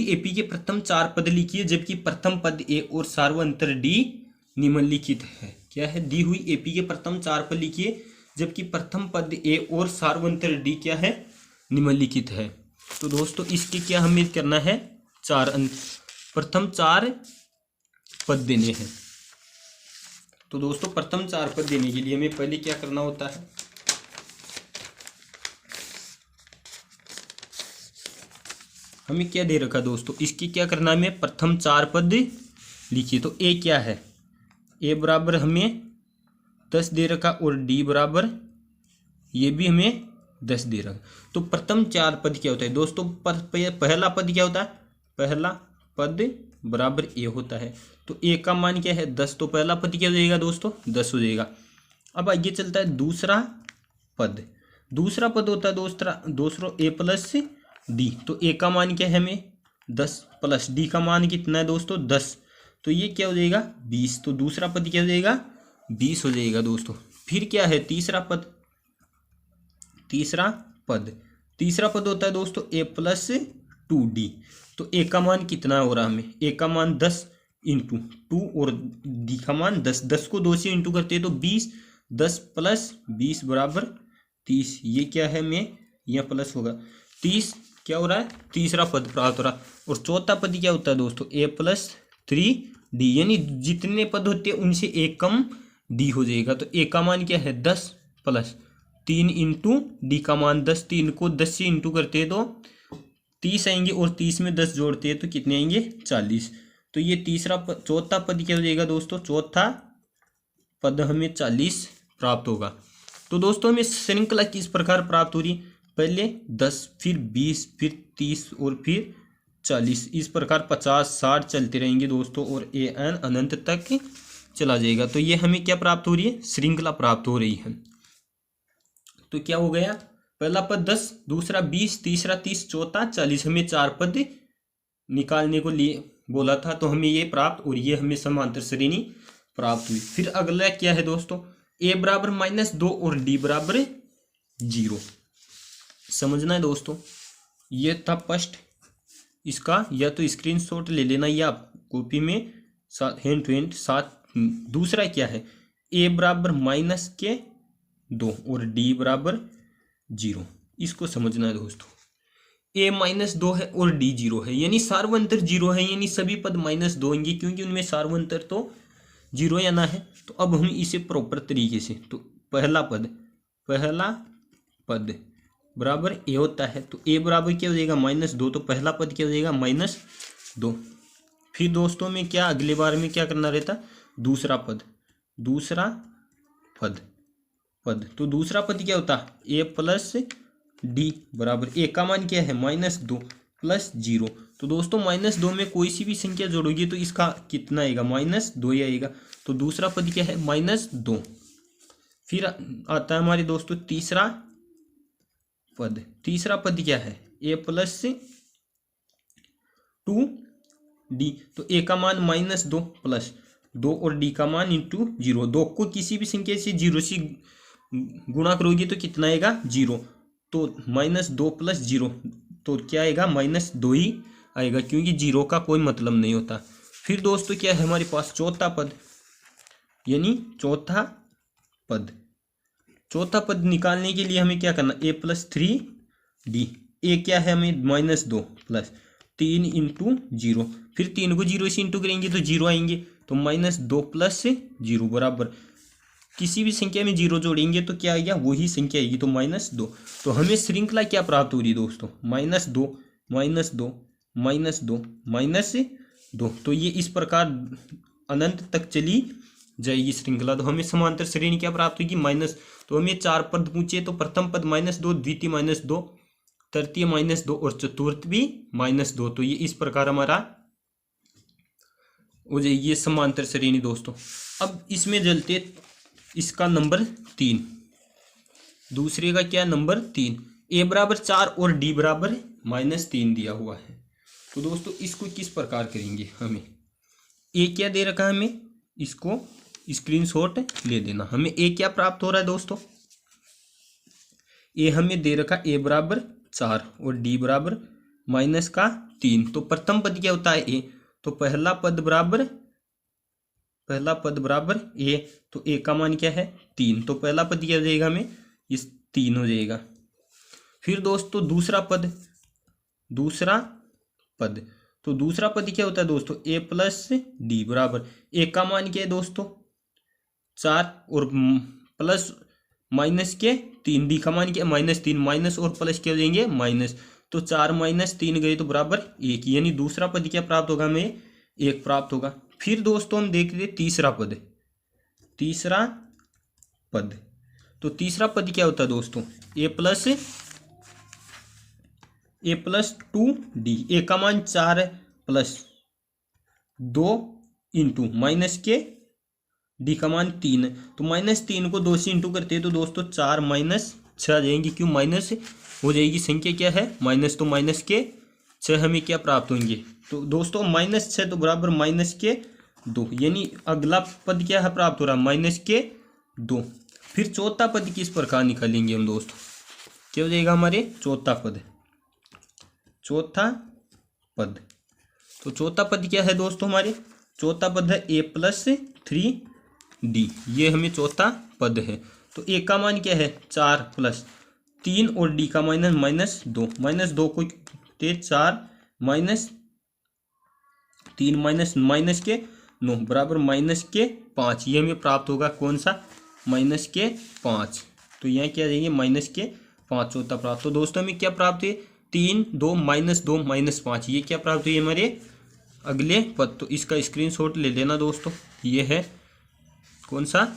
एपी के प्रथम 4 पद लिखिए जबकि प्रथम पद ए और सार्वंतर डी निम्नलिखित है। क्या है, दी हुई एपी के प्रथम 4 पद लिखिए जबकि प्रथम पद ए और सार्वंतर डी क्या है निम्नलिखित है। तो दोस्तों इसके क्या हमें करना है, प्रथम 4 पद देने हैं। तो दोस्तों प्रथम 4 पद देने के लिए हमें पहले क्या करना होता है, हमें क्या दे रखा दोस्तों, इसकी क्या करना है, हमें प्रथम 4 पद लिखिए। तो ए क्या है, ए बराबर हमें 10 दे रखा और डी बराबर ये भी हमें 10 दे रखा है। तो प्रथम चार पद क्या होता है दोस्तों? पहला पद क्या होता है? पहला पद बराबर ए होता है। तो ए का मान क्या है? 10। तो पहला पद क्या हो जाएगा दोस्तों? 10 हो जाएगा। अब आगे चलता है दूसरा पद। दूसरा पद होता है दोस्तों ए प्लस डी। तो ए का मान क्या है हमें? 10 प्लस डी का मान कितना है दोस्तों? 10। तो ये क्या हो जाएगा? 20। तो दूसरा पद क्या हो जाएगा? 20 हो जाएगा दोस्तों। फिर क्या है तीसरा पद? तीसरा पद होता है दोस्तों ए प्लस 2d। तो ए का मान कितना हो रहा है हमें? ए का मान 10 इंटू 2 और डी का मान 10। 10 को 2 से इंटू करते हैं तो 20। 10 प्लस 20 बराबर 30। ये क्या है हमें? यह प्लस होगा 30। क्या हो रहा है? तीसरा पद प्राप्त हो रहा है। और चौथा पद क्या होता है दोस्तों? ए प्लस 3d। यानी जितने पद होते हैं उनसे एक कम डी हो जाएगा। तो ए का मान क्या है? 10 प्लस 3 इंटू डी का मान 10। 3 को 10 से इंटू करते हैं तो 30 आएंगे और 30 में 10 जोड़ते हैं तो कितने आएंगे? 40। तो ये चौथा पद क्या हो जाएगा दोस्तों? चौथा पद हमें 40 प्राप्त होगा। तो दोस्तों हमें श्रृंखला किस प्रकार प्राप्त हो रही? पहले 10, फिर 20, फिर 30 और फिर 40। इस प्रकार 50, 60 चलते रहेंगे दोस्तों और ए एन अनंत तक चला जाएगा। तो ये हमें क्या प्राप्त हो रही है? श्रृंखला प्राप्त हो रही है। तो क्या हो गया? पहला पद 10, दूसरा 20, तीसरा 30, चौथा 40। हमें 4 पद निकालने को लिए बोला था तो हमें ये प्राप्त और ये हमें समांतर श्रेणी प्राप्त हुई। फिर अगला क्या है दोस्तों? ए बराबर -2 और डी बराबर 0 समझना है दोस्तों। ये था फर्स्ट। इसका या तो स्क्रीनशॉट ले लेना या आप कॉपी में हैंड टू हैंड साथ। दूसरा क्या है? ए बराबर -2 और डी बराबर 0। इसको समझना है दोस्तों। ए -2 है और डी 0 है, यानी सार्वंतर 0 है, यानी सभी पद -2 होंगे क्योंकि उनमें सार्वंतर तो 0 आना है। तो अब हम इसे प्रॉपर तरीके से, तो पहला पद बराबर ए होता है। तो ए बराबर क्या हो जाएगा? -2। तो पहला पद क्या हो जाएगा? -2। फिर दोस्तों में क्या अगले बार में क्या करना रहता? दूसरा पद तो दूसरा पद क्या होता? ए प्लस डी बराबर ए का मान क्या है? -2 प्लस 0। तो दोस्तों -2 में कोई सी भी संख्या जोड़ोगे तो इसका कितना आएगा? -2 ही आएगा। तो दूसरा पद क्या है? -2। फिर आता है हमारे दोस्तों तीसरा पद क्या है? ए प्लस 2d। तो ए का मान -2 प्लस 2 और डी का मान इंटू 0। 2 को किसी भी संख्या से 0 से गुणा करोगे तो कितना आएगा? 0। तो -2 प्लस 0 तो क्या आएगा? -2 ही आएगा क्योंकि 0 का कोई मतलब नहीं होता। फिर दोस्तों क्या है हमारे पास? चौथा पद, यानी चौथा पद निकालने के लिए हमें क्या करना? ए प्लस 3d। ए क्या है हमें? -2 प्लस 3 इंटू 0। फिर 3 को 0 से इंटू करेंगे तो 0 आएंगे। तो -2 प्लस 0 बराबर किसी भी संख्या में 0 जोड़ेंगे तो क्या आएगा? वही संख्या आएगी, तो -2। तो हमें श्रृंखला क्या प्राप्त हो रही है दोस्तों? -2 -2 -2 -2। तो ये इस प्रकार अनंत तक चली जाएगी श्रृंखला। तो हमें समांतर श्रेणी क्या प्राप्त होगी? तो हमें 4 पद पूछे तो प्रथम पद -2, द्वितीय -2, तृतीय -2 और चतुर्थ भी -2। तो ये इस प्रकार हमारा हो जाएगी ये समांतर श्रेणी दोस्तों। अब इसमें चलते इसका नंबर 3। दूसरे का क्या? नंबर 3। ए बराबर 4 और डी बराबर -3 दिया हुआ है। तो दोस्तों इसको किस प्रकार करेंगे? हमें ए क्या दे रखा है? हमें इसको स्क्रीनशॉट ले देना। हमें ए क्या प्राप्त हो रहा है दोस्तों? ए हमें दे रखा ए बराबर 4 और डी बराबर -3। तो प्रथम पद क्या होता है? ए। तो पहला पद बराबर ए। तो ए का मान क्या है? 3। तो पहला पद क्या हो जाएगा? हमें इस 3 हो जाएगा। फिर दोस्तों दूसरा पद तो दूसरा पद क्या होता है दोस्तों? ए प्लस डी बराबर ए का मान क्या है दोस्तों? 4 और प्लस माइनस के 3, डी का मान क्या? -3। माइनस और प्लस क्या हो जाएंगे? माइनस। तो 4 - 3 गए तो बराबर 1, यानी दूसरा पद क्या प्राप्त होगा? हमें 1 प्राप्त होगा। फिर दोस्तों हम देखते हैं तीसरा पद तो तीसरा पद क्या होता है दोस्तों, ए प्लस 2d। ए का मान 4 है प्लस 2 इंटू माइनस के डी का मान 3 है। तो -3 को 2 से इंटू करते हैं तो दोस्तों 4 माइनस 6 आ जाएंगे। क्यों माइनस हो जाएगी, संख्या क्या है माइनस, तो माइनस के 6 हमें क्या प्राप्त होंगे। तो दोस्तों -6 तो बराबर माइनस के 2, यानी अगला पद क्या है प्राप्त हो रहा है माइनस के 2। फिर चौथा पद किस प्रकार निकालेंगे हम दोस्तों, क्या हो जाएगा हमारे चौथा पद। तो चौथा पद क्या है दोस्तों हमारे, चौथा पद है ए प्लस 3d। ये हमें चौथा पद है। तो ए का मान क्या है 4 प्लस 3 और डी का माइनस -2, -2 को 4 माइनस 3 माइनस के 9 बराबर माइनस के 5। ये हमें प्राप्त होगा कौन सा, माइनस के 5। तो यहाँ क्या जाएंगे माइनस के 5 चौथा प्राप्त। तो दोस्तों हमें क्या प्राप्त है 3 2 -2 -5, ये क्या प्राप्त हुई हमारे अगले पद। तो इसका स्क्रीनशॉट ले लेना दोस्तों, ये है कौन सा।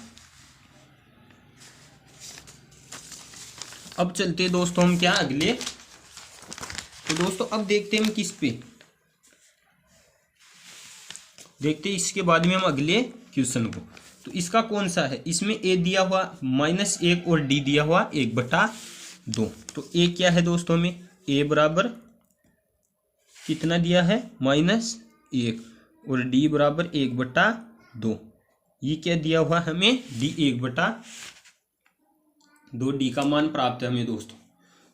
अब चलते हैं दोस्तों हम क्या अगले, तो दोस्तों अब देखते हैं हम किस पे, देखते हैं इसके बाद में हम अगले क्वेश्चन को। तो इसका कौन सा है, इसमें ए दिया हुआ -1 और डी दिया हुआ 1/2। तो ए क्या है दोस्तों में, ए बराबर कितना दिया है -1 और डी बराबर 1/2। ये क्या दिया हुआ हमें डी 1/2, डी का मान प्राप्त है हमें दोस्तों।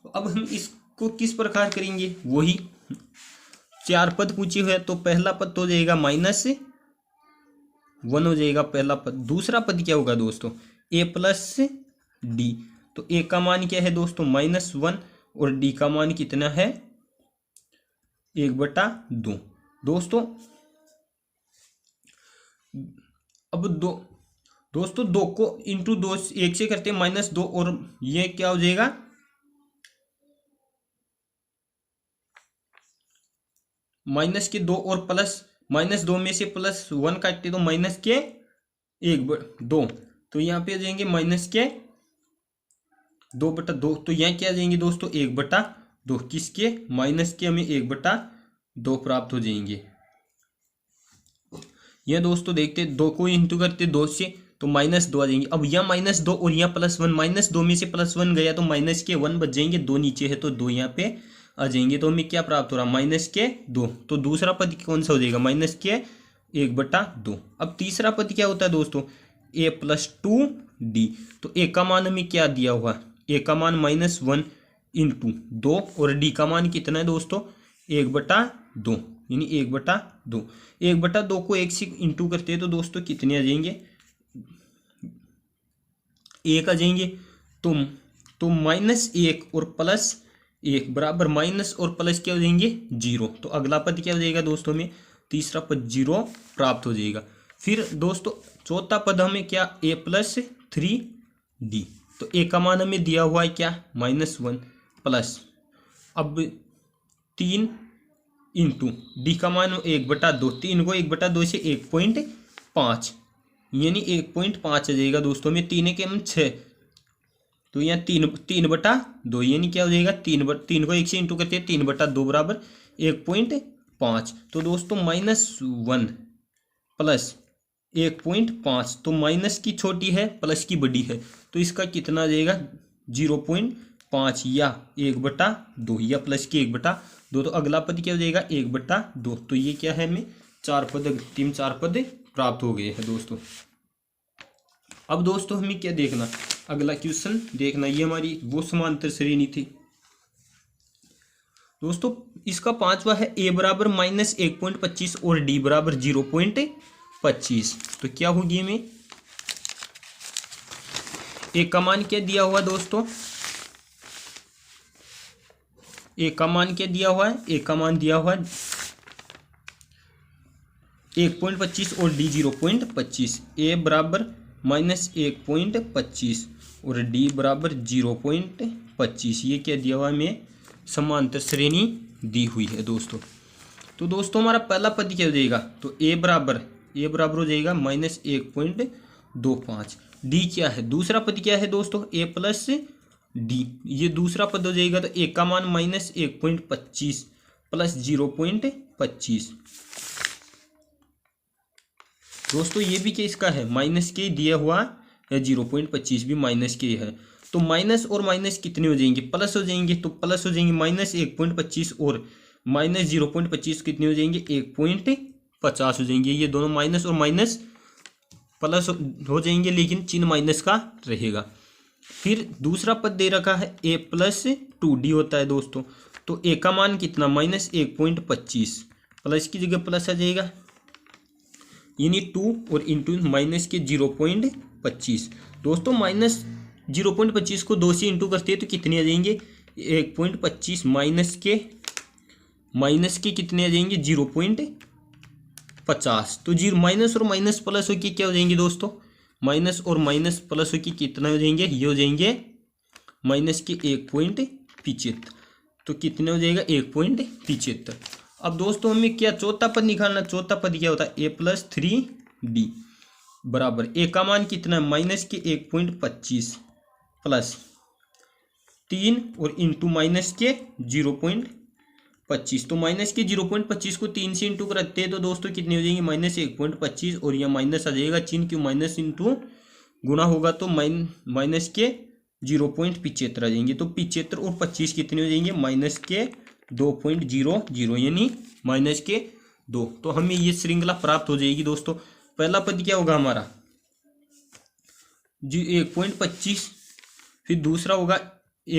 तो अब हम इसको किस प्रकार करेंगे, वही 4 पद पूछे हुए। तो पहला पद तो हो जाएगा -1 हो जाएगा पहला पद। दूसरा पद क्या होगा दोस्तों ए प्लस डी। तो ए का मान क्या है दोस्तों -1 और डी का मान कितना है 1/2 दोस्तों। अब दोस्तों 2 को इंटू 2 1 से करते हैं -2 और ये क्या हो जाएगा -2 और प्लस -2 में से +1 काटते तो -1/2। तो यहाँ पे आ जाएंगे -2/2। तो यहाँ क्या आ जाएंगे दोस्तों 1/2, किसके माइनस के हमें 1/2 प्राप्त हो जाएंगे। यह दोस्तों देखते 2 को इंटू करते 2 से तो -2 आ जाएंगे। अब यहाँ -2 और यहाँ +1, -2 में से +1 गया तो माइनस के 1 बच जाएंगे, 2 नीचे है तो 2 यहाँ पे आ जाएंगे। तो हमें क्या प्राप्त हो रहा -2। तो दूसरा पद कौन सा हो जाएगा -1/2। अब तीसरा पद क्या होता है दोस्तों a + 2d। तो a का मान हमें क्या दिया हुआ, a का मान -1 इंटू 2 और d का मान कितना है दोस्तों 1/2, यानी 1/2। 1/2 को 1 से इंटू करते हैं तो दोस्तों कितने आ जाएंगे 1 आ जाएंगे। तो -1 और +1 बराबर माइनस और प्लस क्या हो जाएंगे 0। तो अगला पद क्या हो जाएगा दोस्तों में तीसरा पद 0 प्राप्त हो जाएगा। फिर दोस्तों चौथा पद हमें क्या a + 3d। तो a का मान हमें दिया हुआ है क्या -1 प्लस अब 3 इंटू डी का मान 1/2। 3 को 1/2 से 1.5 यानी 1.5 आ जाएगा दोस्तों में। 3 के हम 6 तो यहाँ 3/2 यानी क्या हो जाएगा 3 को 1 से इंटू करते हैं 3/2 बराबर 1.5। तो दोस्तों -1 प्लस 1.5 तो माइनस की छोटी है प्लस की बड़ी है तो इसका कितना आ जाएगा 0.5 या 1/2 या प्लस की 1/2। तो अगला पद क्या हो जाएगा 1/2। तो ये क्या है हमें 4 पद अंतिम 4 पद प्राप्त हो गए हैं दोस्तों। अब दोस्तों हमें क्या देखना अगला क्वेश्चन देखना, ये हमारी वो समांतर श्रेणी थी दोस्तों। इसका 5वां है a बराबर -1.25 और d बराबर 0.25। तो क्या होगी हमें a का मान क्या दिया हुआ दोस्तों, a का मान क्या दिया हुआ है, a का मान दिया हुआ है 1.25 और d 0.25। a बराबर -1.25 और d बराबर 0.25। ये क्या दिया हुआ है हमें समांतर श्रेणी दी हुई है दोस्तों। तो दोस्तों हमारा पहला पद क्या हो जाएगा तो a बराबर हो जाएगा -1.25 डी क्या है, दूसरा पद क्या है दोस्तों, ए प्लस डी, ये दूसरा पद हो जाएगा। तो ए का मान माइनस 1.25 प्लस 0.25 दोस्तों, ये भी क्या इसका है, माइनस के दिया हुआ है, 0.25 भी माइनस के है। तो माइनस और माइनस कितने हो जाएंगे, प्लस हो जाएंगे। तो प्लस हो जाएंगे माइनस 1.25 और माइनस 0.25 कितने हो जाएंगे, 1.50 हो जाएंगे। ये दोनों माइनस और माइनस प्लस हो जाएंगे, लेकिन चिन्ह माइनस का रहेगा। फिर दूसरा पद दे रखा है ए प्लस 2d होता है दोस्तों। तो ए का मान कितना, माइनस 1.25, प्लस की जगह प्लस आ जाएगा, यानी 2 और इंटू माइनस के 0.25। दोस्तों माइनस 0.25 को 2 से इंटू करते हैं तो कितने आ जाएंगे, 1.25 माइनस के कितने आ जाएंगे, 0.50। तो जीरो माइनस और माइनस प्लस होके क्या हो जाएंगे दोस्तों, माइनस और माइनस प्लस होके कितना हो जाएंगे, ये हो जाएंगे माइनस के 1.75। तो कितने हो जाएगा, 1.75। अब दोस्तों हमें क्या चौथा पद निकालना, चौथा पद क्या होता है, ए प्लस 3d बराबर ए का मान कितना है, माइनस के 1.25 प्लस 3 और इंटू माइनस के 0.25। तो माइनस के 0.25 को 3 से इंटू करते हैं तो दोस्तों कितने हो जाएंगे, माइनस 1.25 और यह माइनस आ जाएगा चिन्ह, क्यों माइनस इंटू गुना होगा तो माइनस के 0.75 आ जाएंगे। तो 75 और 25 कितने हो जाएंगे, माइनस के 2.00 यानी माइनस के 2। तो हमें ये श्रृंखला प्राप्त हो जाएगी दोस्तों। पहला पद क्या होगा हमारा, 1.25, फिर दूसरा होगा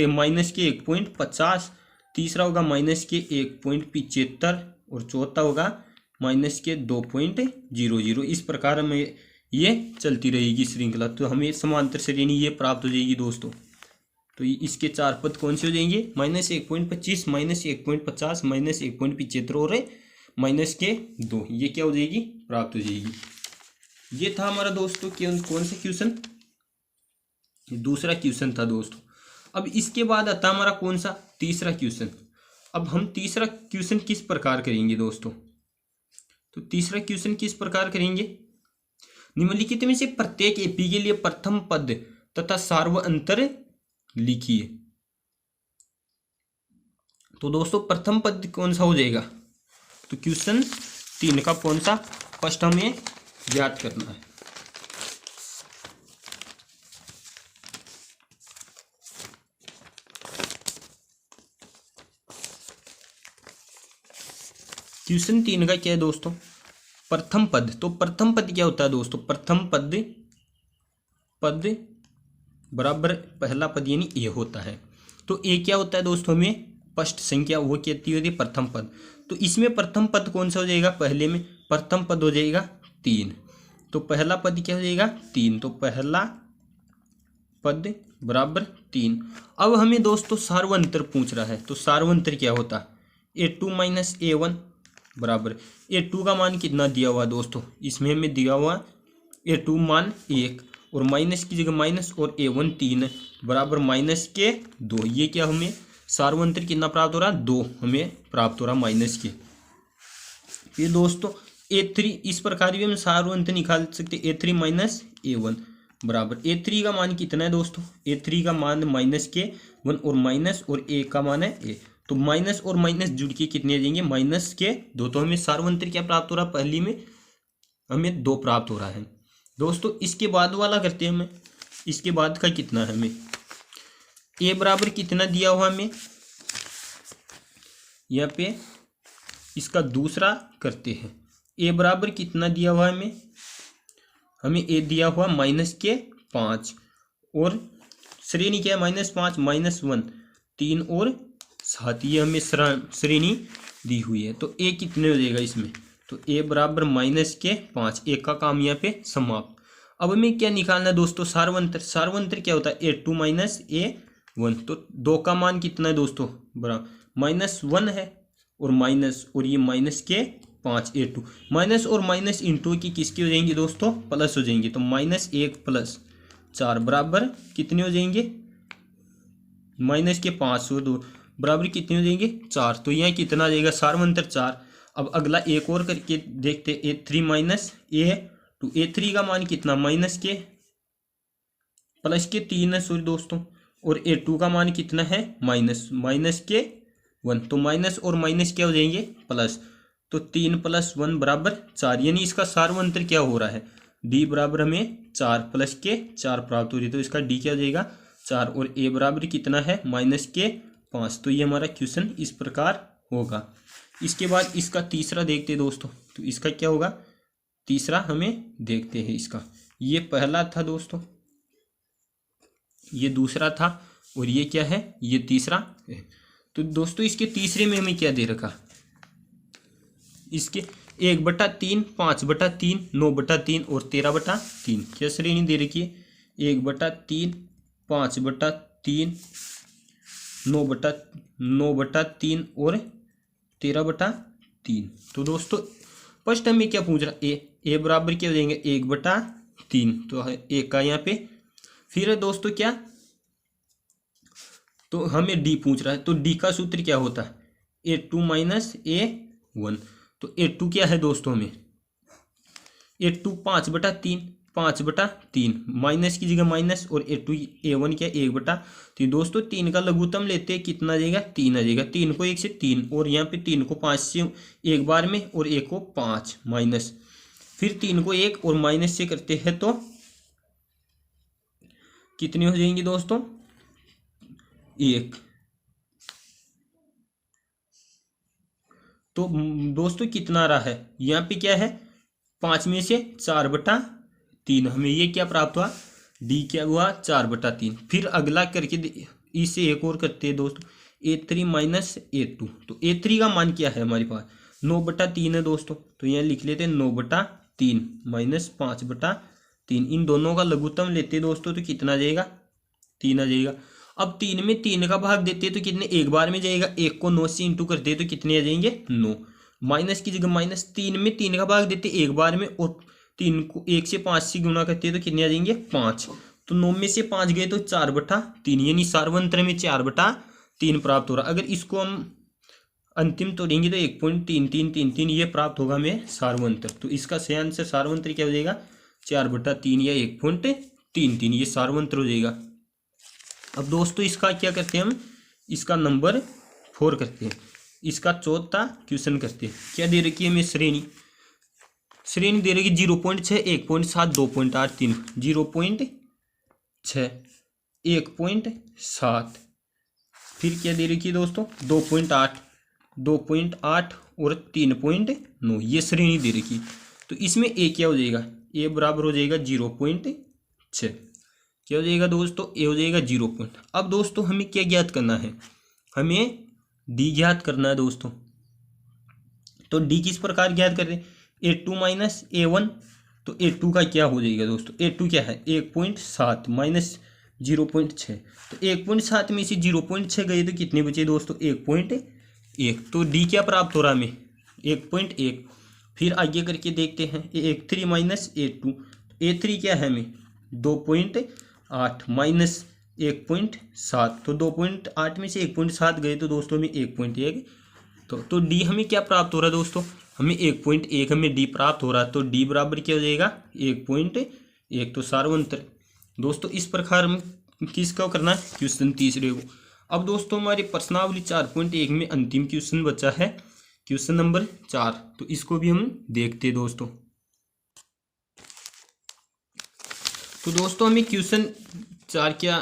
माइनस के 1.50, तीसरा होगा माइनस के 1.75 और चौथा होगा माइनस के 2.00। इस प्रकार हमें ये चलती रहेगी श्रृंखला। तो हमें समांतर श्रेणी ये प्राप्त हो जाएगी दोस्तों। तो इसके 4 पद कौन से हो जाएंगे, माइनस 1.25, माइनस 1.50, माइनस 1.75 और माइनस के 2, ये क्या हो जाएगी, प्राप्त हो जाएगी। ये था हमारा दोस्तों कौन सा क्वेश्चन, दूसरा क्वेश्चन था दोस्तों। अब इसके बाद आता हमारा कौन सा, तीसरा क्वेश्चन। अब हम तीसरा क्वेश्चन किस प्रकार करेंगे दोस्तों, तो तीसरा क्वेश्चन किस प्रकार करेंगे, निम्नलिखित में से प्रत्येक एपी के लिए प्रथम पद तथा सार्वअंतर लिखिए। तो दोस्तों प्रथम पद कौन सा हो जाएगा, तो क्वेश्चन 3 का कौन सा, फर्स्ट हमें ज्ञात करना है। क्वेश्चन 3 का क्या है दोस्तों, प्रथम पद। तो प्रथम पद क्या होता है दोस्तों, प्रथम पद बराबर पहला पद यानी ए होता है। तो ए क्या होता है दोस्तों, हमें फर्स्ट संख्या वो कहती होती है प्रथम पद। तो इसमें प्रथम पद कौन सा हो जाएगा, पहले में प्रथम पद हो जाएगा 3। तो पहला पद क्या हो जाएगा, 3। तो पहला पद बराबर 3। अब हमें दोस्तों सार्वअंतर पूछ रहा है। तो सार्वअंतर क्या होता है, A2 माइनस A1 बराबर A2 का मान कितना दिया हुआ दोस्तों, इसमें हमें दिया हुआ A2 मान 1 और माइनस की जगह माइनस और A1 3 बराबर माइनस के 2। ये क्या हमें सार्वअंतर कितना प्राप्त हो रहा है, 2 हमें प्राप्त हो रहा माइनस के। फिर दोस्तों A3, इस प्रकार भी हम सार्वअंतर निकाल सकते, A3 माइनस A1 बराबर A3 का मान कितना है दोस्तों, A3 का मान माइनस के 1 और माइनस और A का मान है A। तो माइनस और माइनस जुड़ के कितने आ जाएंगे, माइनस के 2। तो हमें सार्वअंतर क्या प्राप्त हो रहा है, पहली में हमें 2 प्राप्त हो रहा है दोस्तों। इसके बाद वाला करते हैं हमें, इसके बाद का कितना है हमें, A बराबर कितना दिया हुआ हमें, यहाँ पे इसका दूसरा करते हैं। A बराबर कितना दिया हुआ है हमें A दिया हुआ माइनस के 5 और श्रेणी क्या है, -5 -1 3 और 7, ये हमें श्रेणी दी हुई है। तो A कितने हो जाएगा इसमें, तो A बराबर माइनस के 5, A का काम यहाँ पे समाप्त। अब हमें क्या निकालना है दोस्तों, सार्वअंतर। सार्वअंतर क्या होता है, A2 माइनस A1। तो 2 का मान कितना है दोस्तों, बराबर -1 है और माइनस और ये माइनस के 5 A2। माइनस और माइनस इंटू की किसकी हो जाएंगी दोस्तों, प्लस हो जाएंगी। तो -1 + 4 बराबर कितने हो जाएंगे, माइनस के 5 और 2 बराबर कितने हो जाएंगे, 4। तो यहाँ कितना आ जाएगा, सार्वअंतर 4। अब अगला एक और करके देखते, A3 माइनस A2। A3 का मान कितना, माइनस के प्लस के 3 है सॉरी दोस्तों, और A2 का मान कितना है माइनस के 1, तो माइनस और माइनस क्या हो जाएंगे प्लस, तो 3 + 1 बराबर 4, यानी इसका सार्वंतर क्या हो रहा है D बराबर हमें 4 प्लस के 4 प्राप्त हो रही है, तो इसका D क्या हो जाएगा 4, और A बराबर कितना है माइनस के 5। तो ये हमारा क्वेश्चन इस प्रकार होगा। इसके बाद इसका तीसरा देखते हैं दोस्तों, तो इसका क्या होगा तीसरा हमें देखते हैं इसका। ये पहला था दोस्तों, ये दूसरा था, और ये क्या है ये तीसरा है। तो दोस्तों इसके तीसरे में हमें क्या दे रखा, इसके 1/3, 5/3, 9/3 और 13/3 क्या श्रेणी दे रखी है, 1/3, 5/3, 9/3 और 13/3। तो दोस्तों फर्स्ट हमें क्या पूछ रहा ए बराबर क्या हो जाएंगे 1/3, तो एक का यहाँ पे। फिर है दोस्तों क्या, तो हमें डी पूछ रहा है, तो डी का सूत्र क्या होता है A2 - A1। तो A2 क्या है दोस्तों हमें A2 5/3 माइनस की जगह माइनस, और A1 क्या 1/3। दोस्तों 3 का लघुत्तम लेते हैं कितना आ जाएगा 3 आ जाएगा, 3 को 1 से 3, और यहाँ पे 3 को 5 से एक बार में, और 1 को 5 माइनस, फिर 3 को 1 और माइनस से करते हैं तो कितनी हो जाएंगी दोस्तों 1। तो दोस्तों कितना आ रहा है यहाँ पे क्या है 5 में से 4/3, हमें ये क्या प्राप्त हुआ डी क्या हुआ 4/3। फिर अगला करके इसे एक और करते हैं दोस्तों A3 - A2। तो A3 का मान क्या है हमारे पास 9/3 है दोस्तों, तो यहाँ लिख लेते हैं 9/3 - 5/3। इन दोनों का लघुत्तम लेते हैं दोस्तों, तो कितना आ जाएगा 3 आ जाएगा। अब 3 में 3 का भाग देते हैं तो कितने एक बार में जाएगा, 1 को 9 से इंटू करते हैं तो कितने आ जाएंगे 9, माइनस की जगह माइनस, 3 में 3 का भाग देते एक बार में, और 3 को 1 से 5 से गुना करते हैं तो कितने आ जाएंगे 5। तो 9 में से 5 गए तो 4/3, यानी सार्वंत्र में 4/3 प्राप्त हो रहा। अगर इसको हम अंतिम तोड़ेंगे तो 1.3333 ये प्राप्त होगा हमें सार्वंत्र। तो इसका सही आंसर सार्वंत्र क्या हो जाएगा 4/3 या 1.33, ये सार्वंत्र हो जाएगा। अब दोस्तों इसका क्या करते हैं हम, इसका नंबर 4 करते हैं, इसका चौथा क्वेश्चन करते हैं। क्या दे रखी है हमें श्रेणी दे रखी 0.6, 1.7, 2.8, 3, 0.6, 1.7, फिर क्या दे रखी है दोस्तों 2.8 और 3.9, ये श्रेणी दे रखी। तो इसमें ए क्या हो जाएगा ए बराबर हो जाएगा 0.6, क्या हो जाएगा दोस्तों ए हो जाएगा 0. अब दोस्तों हमें क्या ज्ञात करना है, हमें डी ज्ञात करना है दोस्तों। तो डी किस प्रकार ज्ञात कर रहे हैं A2 - A1। तो A2 का क्या हो जाएगा दोस्तों, A2 क्या है 1.7 माइनस 0.6, तो 1.7 में से 0.6 गए तो कितने बचे दोस्तों 1.1। तो डी क्या प्राप्त हो रहा है हमें 1.1। फिर आगे करके देखते हैं A3 - A2, A3 क्या है हमें 2.8 माइनस 1.7, तो 2.8 में से 1.7 गए तो दोस्तों हमें 1.1। तो डी हमें क्या प्राप्त हो रहा है दोस्तों, हमें 1.1 हमें डी प्राप्त हो रहा है। तो डी बराबर क्या हो जाएगा 1.1, तो सार्वंत्र। दोस्तों इस प्रकार हम किसका करना है क्वेश्चन तीसरे को। अब दोस्तों हमारे प्रश्नावली 4.1 में अंतिम क्वेश्चन बचा है क्वेश्चन नंबर 4, तो इसको भी हम देखते हैं दोस्तों। तो दोस्तों हमें क्वेश्चन 4 क्या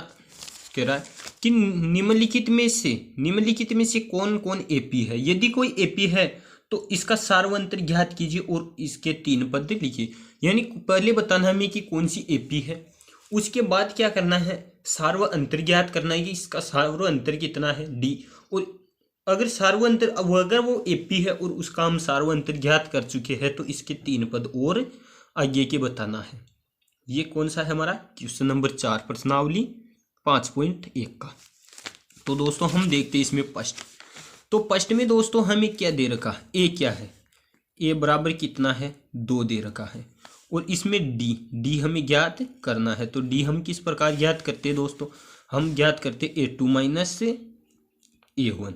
कह रहा है कि निम्नलिखित में से कौन कौन एपी है। यदि कोई एपी है तो इसका सार्वंत्र ज्ञात कीजिए और इसके 3 पद लिखिए। यानी पहले बताना हमें कि कौन सी एपी है, उसके बाद क्या करना है सार्वंत्र ज्ञात करना है कि इसका सार्वंत्र कितना है डी। और अगर सार्वंत्र अगर वो एपी है और उसका हम सार्वंत्र ज्ञात कर चुके हैं तो इसके 3 पद और आगे के बताना है। ये कौन सा है हमारा क्वेश्चन नंबर 4 प्रश्नावली 5.1 का। तो दोस्तों हम देखते हैं इसमें फर्स्ट। तो फर्स्ट में दोस्तों हमें क्या दे रखा ए क्या है ए बराबर कितना है 2 दे रखा है, और इसमें डी हमें ज्ञात करना है। तो डी हम किस प्रकार ज्ञात करते हैं दोस्तों, हम ज्ञात करते A2 - A1।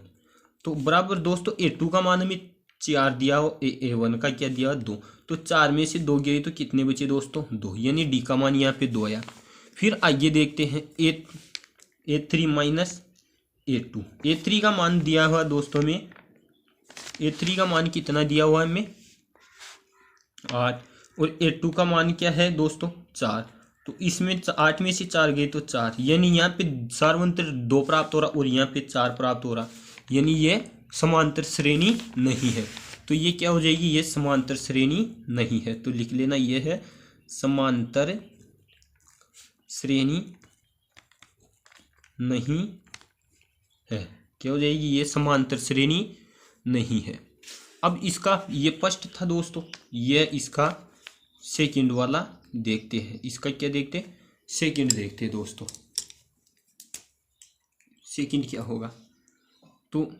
तो बराबर दोस्तों A2 का मान हमें 4 दिया हो, A1 का क्या दिया 2, तो 4 में से 2 गए तो कितने बचे दोस्तों 2, यानी डी का मान यहाँ पे 2 आया। फिर आगे देखते हैं A3 माइनस A2। A3 का मान दिया हुआ दोस्तों में, A3 का मान कितना दिया हुआ है हमें 8, और A2 का मान क्या है दोस्तों 4। तो इसमें 8 में से 4 गए तो 4, यानी यहाँ पे सार्वंतर 2 प्राप्त हो रहा और यहाँ पे 4 प्राप्त हो रहा, यानी ये समांतर श्रेणी नहीं है। तो ये क्या हो जाएगी, ये समांतर श्रेणी नहीं है। तो लिख लेना, ये है समांतर श्रेणी नहीं है। क्या हो जाएगी, ये समांतर श्रेणी नहीं है। अब इसका ये फर्स्ट था दोस्तों, ये इसका सेकंड वाला देखते हैं। इसका क्या देखते हैं, सेकंड देखते हैं दोस्तों। सेकंड क्या होगा, तो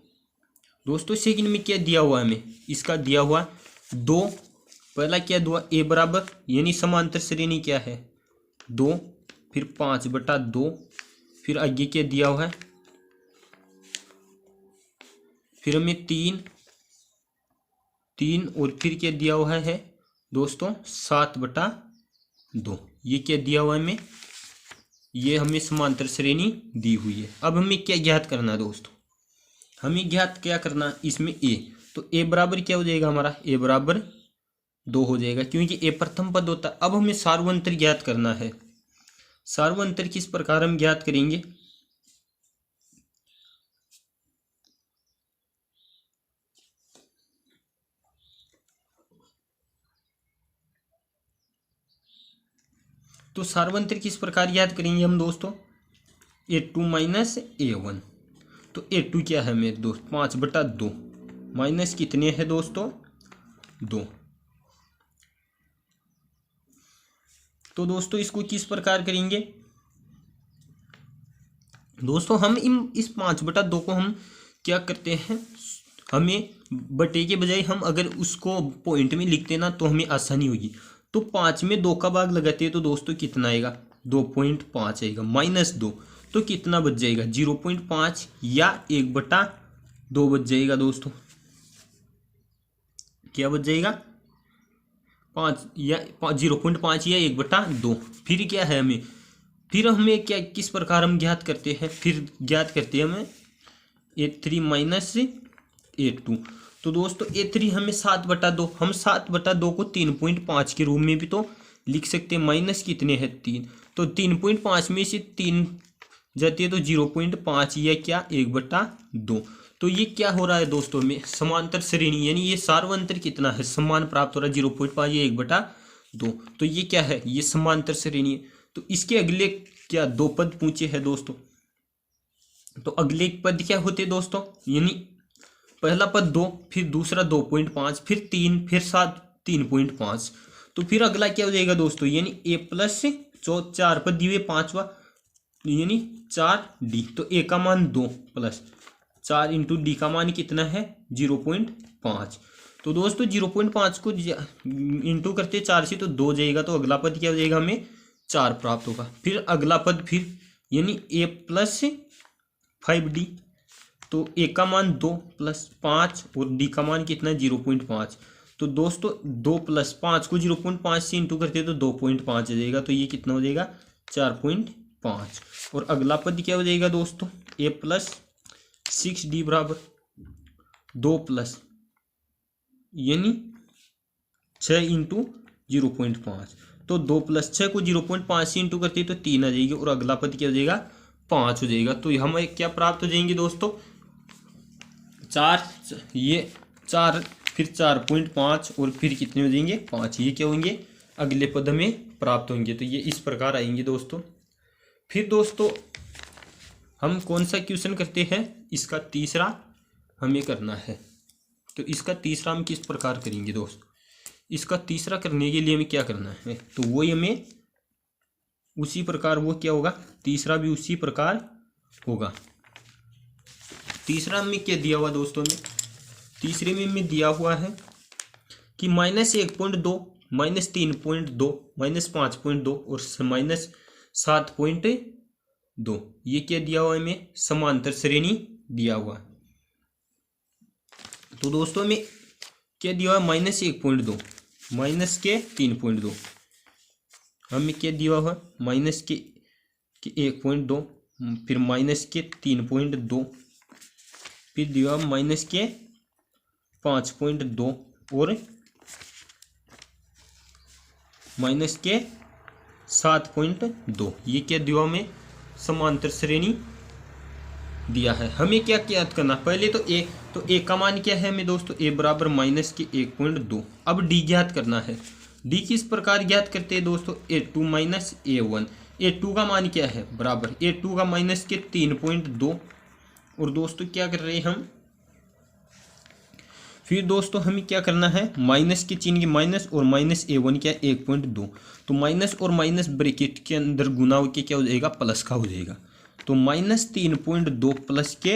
दोस्तों सेकंड में क्या दिया हुआ है हमें, इसका दिया हुआ 2, पहला क्या हुआ a बराबर, यानी समांतर श्रेणी क्या है 2, फिर 5/2, फिर आगे क्या दिया हुआ है, फिर हमें 3 और फिर क्या दिया हुआ है दोस्तों 7/2। ये क्या दिया हुआ है हमें, ये हमें समांतर श्रेणी दी हुई है। अब हमें क्या ज्ञात करना है दोस्तों, हमें ज्ञात क्या करना इसमें a, तो a बराबर क्या हो जाएगा हमारा, a बराबर 2 हो जाएगा, क्योंकि a प्रथम पद होता है। अब हमें सार्वंतर ज्ञात करना है। सार्वंतर किस प्रकार हम ज्ञात करेंगे, तो सार्वंतर किस प्रकार ज्ञात करेंगे हम दोस्तों, A2 माइनस A1। तो A2 क्या है मेरे दोस्त 5/2, माइनस कितने हैं दोस्तों 2। तो दोस्तों इसको किस प्रकार करेंगे दोस्तों, हम इस 5/2 को हम क्या करते हैं, हमें बटे के बजाय हम अगर उसको पॉइंट में लिखते ना तो हमें आसानी होगी। तो 5 में 2 का भाग लगाते हैं तो दोस्तों कितना आएगा 2.5 आएगा, -2, तो कितना बच जाएगा 0.5 या 1/2 बच जाएगा दोस्तों। क्या बच जाएगा 5 या 0.5 या 1/2। फिर क्या है हमें, फिर हमें क्या किस प्रकार हम ज्ञात करते हैं, फिर ज्ञात करते हैं हमें A3 माइनस A2। तो दोस्तों A3 हमें 7/2, हम 7/2 को 3.5 के रूप में भी तो लिख सकते हैं, माइनस कितने हैं 3, तो 3.5 में से 3 जाती है तो 0.5 या क्या 1/2। तो ये क्या हो रहा है दोस्तों में समांतर श्रेणी, यानी ये सार्वंतर कितना है समान प्राप्त हो रहा है 0.5 या 1/2। तो ये क्या है, ये समांतर श्रेणी है। तो इसके अगले क्या 2 पद पूछे हैं दोस्तों, तो अगले पद क्या होते दोस्तों, यानी पहला पद 2, फिर दूसरा 2.5, फिर 3, फिर 7 3.5। तो फिर अगला क्या हो जाएगा दोस्तों, यानी a प्लस 4 पद दिए 5वां, यानी 4d। तो a का मान 2 प्लस 4 इंटू d का मान कितना है 0.5। तो दोस्तों 0.5 को इंटू करते 4 से तो 2 जाएगा, तो अगला पद क्या हो जाएगा हमें 4 प्राप्त होगा। फिर अगला पद फिर यानी a प्लस 5d, तो a का मान 2 प्लस 5 और d का मान कितना है 0.5। तो दोस्तों 2 प्लस 5 को 0.5 से इंटू करते तो 2.5 आ जाएगा, तो ये कितना हो जाएगा 4.5। और अगला पद क्या हो जाएगा दोस्तों a प्लस 6d बराबर 2 प्लस यानी 6 इंटू 0.5। तो 2 प्लस 6 को 0.5 से इंटू करते तो 3 आ जाएगी, और अगला पद क्या हो जाएगा 5 हो जाएगा। तो हमें क्या प्राप्त हो जाएंगे दोस्तों 4, ये 4, फिर 4.5 और फिर कितने हो जाएंगे 5, ये क्या होंगे अगले पद में प्राप्त होंगे। तो ये इस प्रकार आएंगे दोस्तों। फिर दोस्तों हम कौन सा क्वेश्चन करते हैं, इसका तीसरा हमें करना है। तो इसका तीसरा हम किस प्रकार करेंगे दोस्तों, इसका तीसरा करने के लिए हमें क्या करना है, तो वही हमें उसी प्रकार वो क्या होगा, तीसरा भी उसी प्रकार होगा। तीसरा हमें क्या दिया हुआ दोस्तों में, तीसरे में हमें दिया हुआ है कि -1.2, -3.2, -5.2 और -7.2, ये क्या दिया हुआ है हमें समांतर श्रेणी दिया हुआ। तो दोस्तों हमें क्या दिया हुआ है -1.2, -3.2, हमें क्या दिया हुआ -1.2 के 1.2, फिर माइनस के 3.2, फिर दिया माइनस के 5.2 और माइनस के 7.2। ये क्या दिया में समांतर श्रेणी दिया है। हमें क्या ज्ञात करना, पहले तो ए का मान क्या है हमें दोस्तों, ए बराबर माइनस के 1.2। अब डी ज्ञात करना है। डी किस प्रकार ज्ञात करते हैं दोस्तों, A2 माइनस A1। A2 का मान क्या है बराबर A2 का माइनस के 3.2। और दोस्तों क्या कर रहे हैं हम, फिर दोस्तों हमें क्या करना है, माइनस के चिन्ह के माइनस और माइनस A1 क्या 1.2, तो माइनस और माइनस ब्रैकेट के अंदर गुना होकर क्या हो जाएगा, प्लस का हो जाएगा। तो माइनस 3.2 प्लस के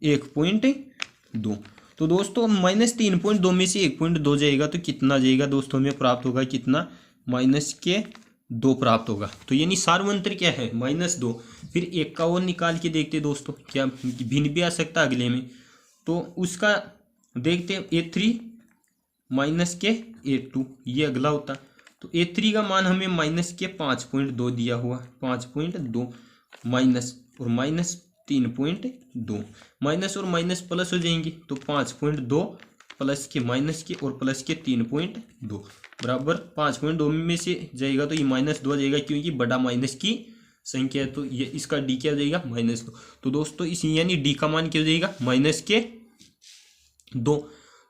1.2। तो दोस्तों माइनस 3.2 में से 1.2 जाएगा तो कितना जाएगा दोस्तों, हमें प्राप्त होगा कितना, माइनस के 2 प्राप्त होगा। तो यानी सार्वंतर क्या है, -2। फिर एक का और निकाल के देखते दोस्तों, क्या भिन्न भी आ सकता है अगले में, तो उसका देखते हैं। A3 माइनस के A2 ये अगला होता। तो A3 का मान हमें माइनस के 5.2 दिया हुआ, 5.2 माइनस और माइनस 3.2, माइनस और माइनस प्लस हो जाएंगे। तो 5.2 प्लस के माइनस के और प्लस के 3.2 बराबर 5.2 में से जाएगा तो ये -2 आ जाएगा, क्योंकि बड़ा माइनस की संख्या है। तो ये इसका डी क्या हो जाएगा, -2। तो दोस्तों इस यानी डी का मान क्या हो जाएगा, -2।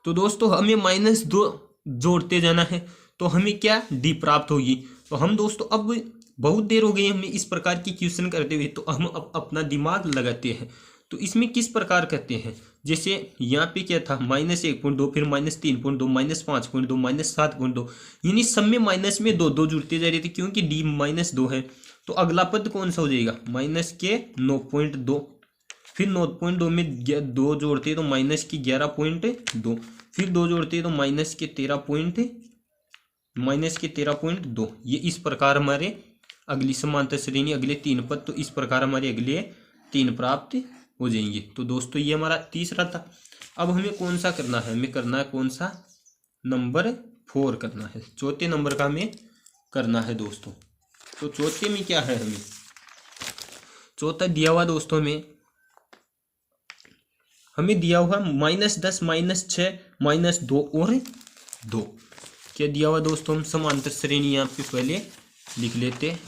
तो दोस्तों हमें -2 जोड़ते जाना है, तो हमें क्या डी प्राप्त होगी। तो हम दोस्तों अब बहुत देर हो गई हमें इस प्रकार की क्वेश्चन करते हुए, तो हम अब अपना दिमाग लगाते हैं। तो इसमें किस प्रकार करते हैं, जैसे यहाँ पे क्या था -1.2, फिर -3.2, -5.2, -7.2, यानी सब में माइनस में 2 जुड़ते जा रहे थे, क्योंकि डी -2 है। तो अगला पद कौन सा हो जाएगा, माइनस के 9.2, फिर 9.2 में 2 जोड़ते तो माइनस की 11.2, फिर 2 जोड़ते तो माइनस के 13.2। ये इस प्रकार हमारे अगली समांतर श्रेणी अगले 3 पद, तो इस प्रकार हमारे अगले 3 प्राप्त हो जाएंगे। तो दोस्तों ये हमारा तीसरा था। अब हमें कौन सा करना है, हमें करना है कौन सा, नंबर 4 करना है, चौथे नंबर का हमें करना है दोस्तों। तो चौथे में क्या है, हमें चौथा दिया हुआ दोस्तों में हमें दिया हुआ -10 -6 -2 और 2। क्या दिया हुआ दोस्तों, हम समांतर श्रेणी यहाँ पे पहले लिख लेते हैं।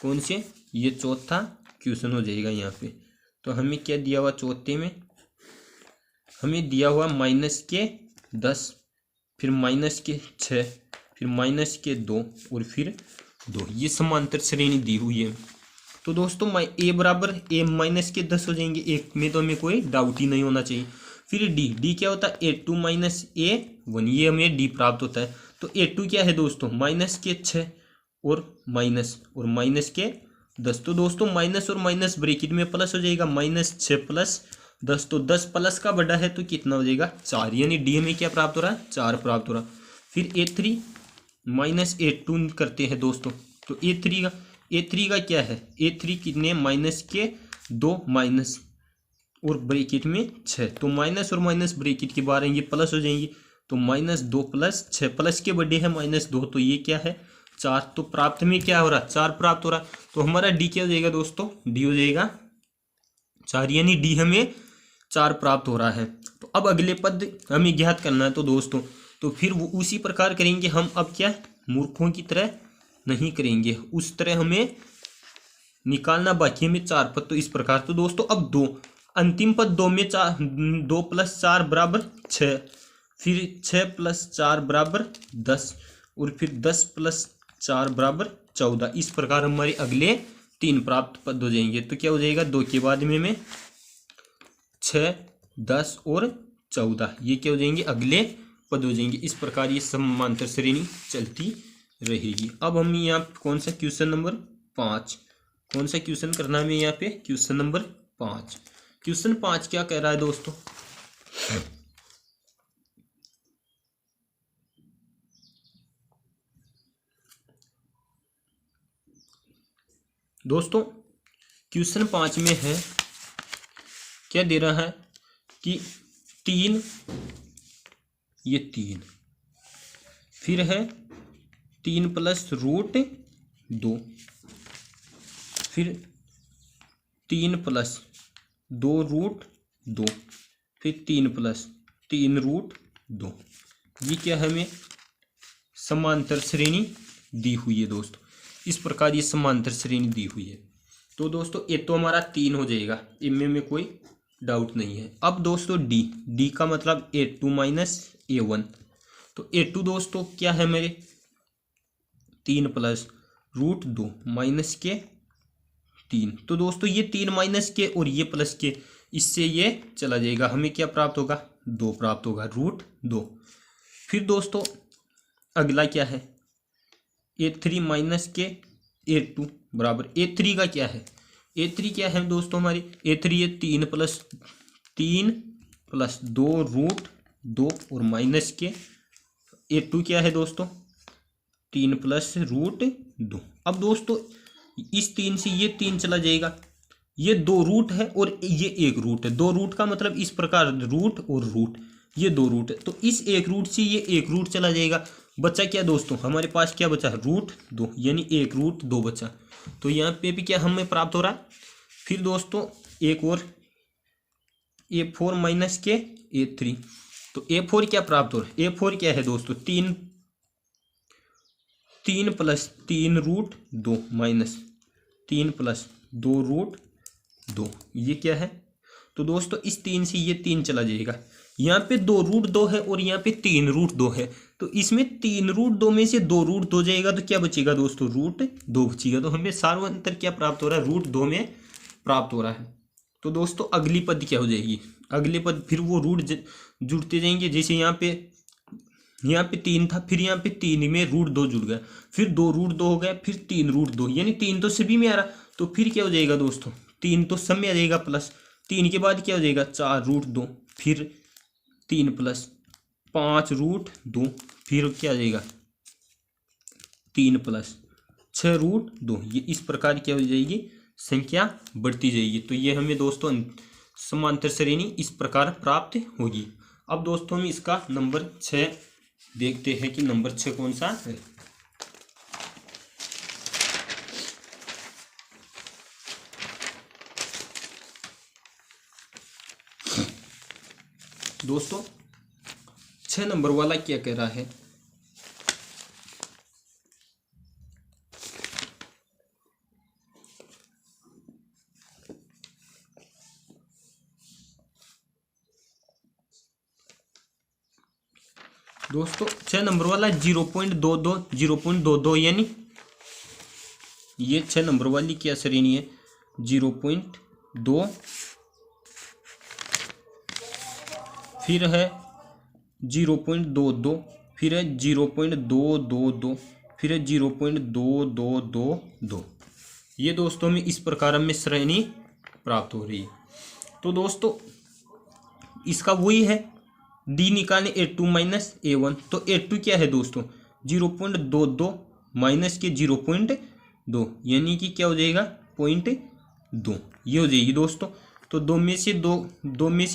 कौन से, ये चौथा क्वेश्चन हो जाएगा यहाँ पे। तो हमें क्या दिया हुआ चौथे में, हमें दिया हुआ -10, फिर -6, फिर -2 और फिर 2। ये समांतर श्रेणी दी हुई है। तो दोस्तों ए बराबर -10 हो जाएंगे, एक में तो हमें कोई डाउट ही नहीं होना चाहिए। फिर डी क्या होता है, A2 माइनस A1, ये हमें डी प्राप्त होता है। तो A2 क्या है दोस्तों, -6 और माइनस के 10। तो दोस्तों माइनस और माइनस ब्रैकेट में प्लस हो जाएगा, -6 + 10, तो 10 प्लस का बड़ा है तो कितना हो जाएगा, 4, यानी डी में क्या प्राप्त हो रहा है, 4 प्राप्त हो रहा। फिर A3 -A2 करते हैं दोस्तों। तो A3 का क्या है, A3 कितने, -2 माइनस और ब्रैकेट में 6, तो माइनस और माइनस ब्रैकेट के बाहर आएंगे, प्लस हो जाएंगे। तो -2 + 6, प्लस के बड़े है -2, तो ये क्या है 4। तो प्राप्त में क्या हो रहा है, 4 प्राप्त हो रहा। तो हमारा डी क्या हो जाएगा दोस्तों, डी हो जाएगा 4, यानी डी हमें 4 प्राप्त हो रहा है। तो अब अगले पद हमें ज्ञात करना है। तो दोस्तों तो फिर वो उसी प्रकार करेंगे हम, अब क्या मूर्खों की तरह नहीं करेंगे, उस तरह हमें निकालना बाकी हमें 4 पद। तो इस प्रकार, तो दोस्तों अब 2 अंतिम पद, 2 में 2 + 4 = 6, फिर 6 + 4 = 10, और फिर 10 + 4 = 14। इस प्रकार हमारे अगले 3 प्राप्त पद हो जाएंगे। तो क्या हो जाएगा, 2 के बाद में 6, 10 और 14, ये क्या हो जाएंगे, अगले पद हो जाएंगे। इस प्रकार ये समांतर श्रेणी चलती रहेगी। अब हम यहाँ कौन सा क्वेश्चन नंबर 5, कौन सा क्वेश्चन करना है हमें यहाँ पे, क्वेश्चन नंबर 5। क्वेश्चन 5 क्या कह रहा है दोस्तों, क्वेश्चन 5 में है, क्या दे रहा है कि 3, ये 3, फिर है 3 + √2, फिर 3 प्लस 2 रूट 2, फिर 3 प्लस 3 रूट 2। ये क्या है, हमें समांतर श्रेणी दी हुई है दोस्तों। इस प्रकार ये समांतर श्रेणी दी हुई है। तो दोस्तों ये तो हमारा 3 हो जाएगा, इनमें में कोई डाउट नहीं है। अब दोस्तों डी का मतलब A2 माइनस A1। तो A2 दोस्तों क्या है मेरे 3 प्लस रूट 2 माइनस के 3। तो दोस्तों ये 3 माइनस के और ये प्लस के, इससे ये चला जाएगा, हमें क्या प्राप्त होगा 2 प्राप्त होगा, रूट 2। फिर दोस्तों अगला क्या है A3 माइनस के A2 बराबर A3 का क्या है, A3 क्या है दोस्तों हमारी A3 ये 3 प्लस 2 रूट 2 और माइनस के A2 क्या है दोस्तों 3 प्लस रूट 2। अब दोस्तों इस 3 से ये 3 चला जाएगा, ये 2 रूट है और ये 1 रूट है। 2 रूट का मतलब इस प्रकार रूट और रूट, ये 2 रूट है। तो इस 1 रूट से ये 1 रूट चला जाएगा, बचा क्या दोस्तों हमारे पास क्या बचा रूट 2, यानी 1 रूट 2 बचा। तो यहाँ पे भी क्या हमें प्राप्त हो रहा है। फिर दोस्तों एक और A4 माइनस के A3। तो A4 क्या प्राप्त हो रहा है, A4 क्या है दोस्तों 3 plus 3 root 2 minus 3 plus 2 root 2, ये क्या है। तो दोस्तों इस 3 से ये 3 चला जाएगा, यहाँ पे 2 रूट 2 है और यहाँ पे 3 रूट 2 है। तो इसमें 3 रूट 2 में से 2 रूट 2 जाएगा, तो क्या बचेगा दोस्तों रूट 2 बचेगा। तो हमें सार्वंतर क्या प्राप्त हो रहा है रूट 2 में प्राप्त हो रहा है। तो दोस्तों अगली पद क्या हो जाएगी, अगले पद फिर वो रूट जुड़ते जाएंगे। जैसे यहाँ पे 3 था, फिर यहाँ पे 3 में रूट 2 जुड़ गया, फिर 2 रूट 2 हो गया, फिर 3 रूट 2, यानी 3 तो सभी में आ रहा। तो फिर क्या हो जाएगा दोस्तों 3 तो सब में आ जाएगा, प्लस 3 के बाद क्या हो जाएगा 4 रूट 2, फिर 3 प्लस 5 रूट 2, फिर क्या आ जाएगा 3 प्लस 6 रूट 2। ये इस प्रकार क्या हो जाएगी संख्या बढ़ती जाएगी। तो ये हमें दोस्तों समांतर श्रेणी इस प्रकार प्राप्त होगी। अब दोस्तों हम इसका नंबर 6 देखते हैं कि नंबर 6 कौन सा है। दोस्तों 6 नंबर वाला क्या कह रहा है, दोस्तों 6 नंबर वाला 0.22 यानी ये 6 नंबर वाली क्या श्रेणी है 0.2, फिर है 0.22, फिर है 0.222, फिर है 0.2222। ये दोस्तों में इस प्रकार में श्रेणी प्राप्त हो रही है। तो दोस्तों इसका वही है डी निकालने A2 माइनस A1। तो A2 क्या है दोस्तों 0.22 माइनस के 0.2, यानी कि क्या हो जाएगा 0.2, ये हो जाएगी दोस्तों। तो 2 में से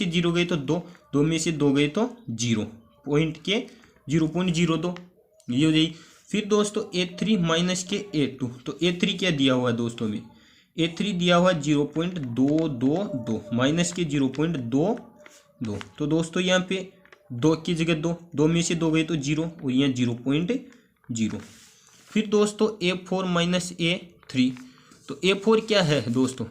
0 गए तो 2, 2 में से 2 गए तो 0, पॉइंट के 0.02, ये हो जाएगी। फिर दोस्तों A3 माइनस के A2। तो A3 क्या दिया हुआ है दोस्तों में, A3 दिया हुआ 0.222 माइनस के 0.22। तो दोस्तों यहाँ पे 2 की जगह 2 में से 2 गए तो 0 और यहाँ 0.0। फिर दोस्तों A4 माइनस A3। तो A4 क्या है दोस्तों,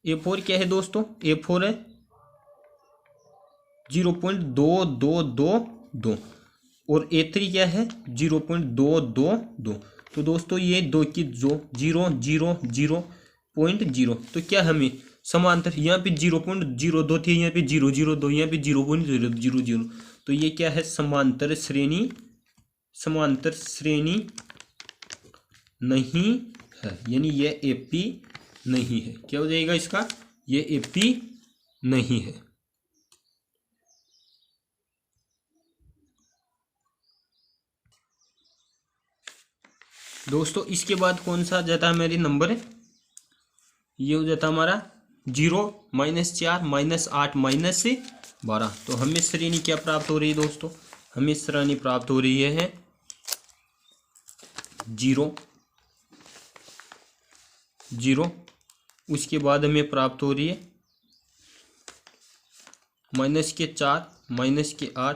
A4 क्या है दोस्तों, A4 है 0.2222 और A3 क्या है 0.222। तो दोस्तों ये 2 की 0.0 तो क्या हमें समांतर, यहाँ पे 0.02 थी, यहाँ पे 0.02, यहाँ पे 0.000। तो ये क्या है समांतर श्रेणी नहीं है, यानी ये AP नहीं है। क्या हो जाएगा इसका, ये AP नहीं है। दोस्तों इसके बाद कौन सा जाता है मेरे नंबर, ये हो जाता हमारा 0 माइनस 4 माइनस 8 माइनस 12। तो हमें श्रेणी क्या प्राप्त हो रही है दोस्तों, हमें श्रेणी प्राप्त हो रही है 0 0। उसके बाद हमें प्राप्त हो रही है -4 -8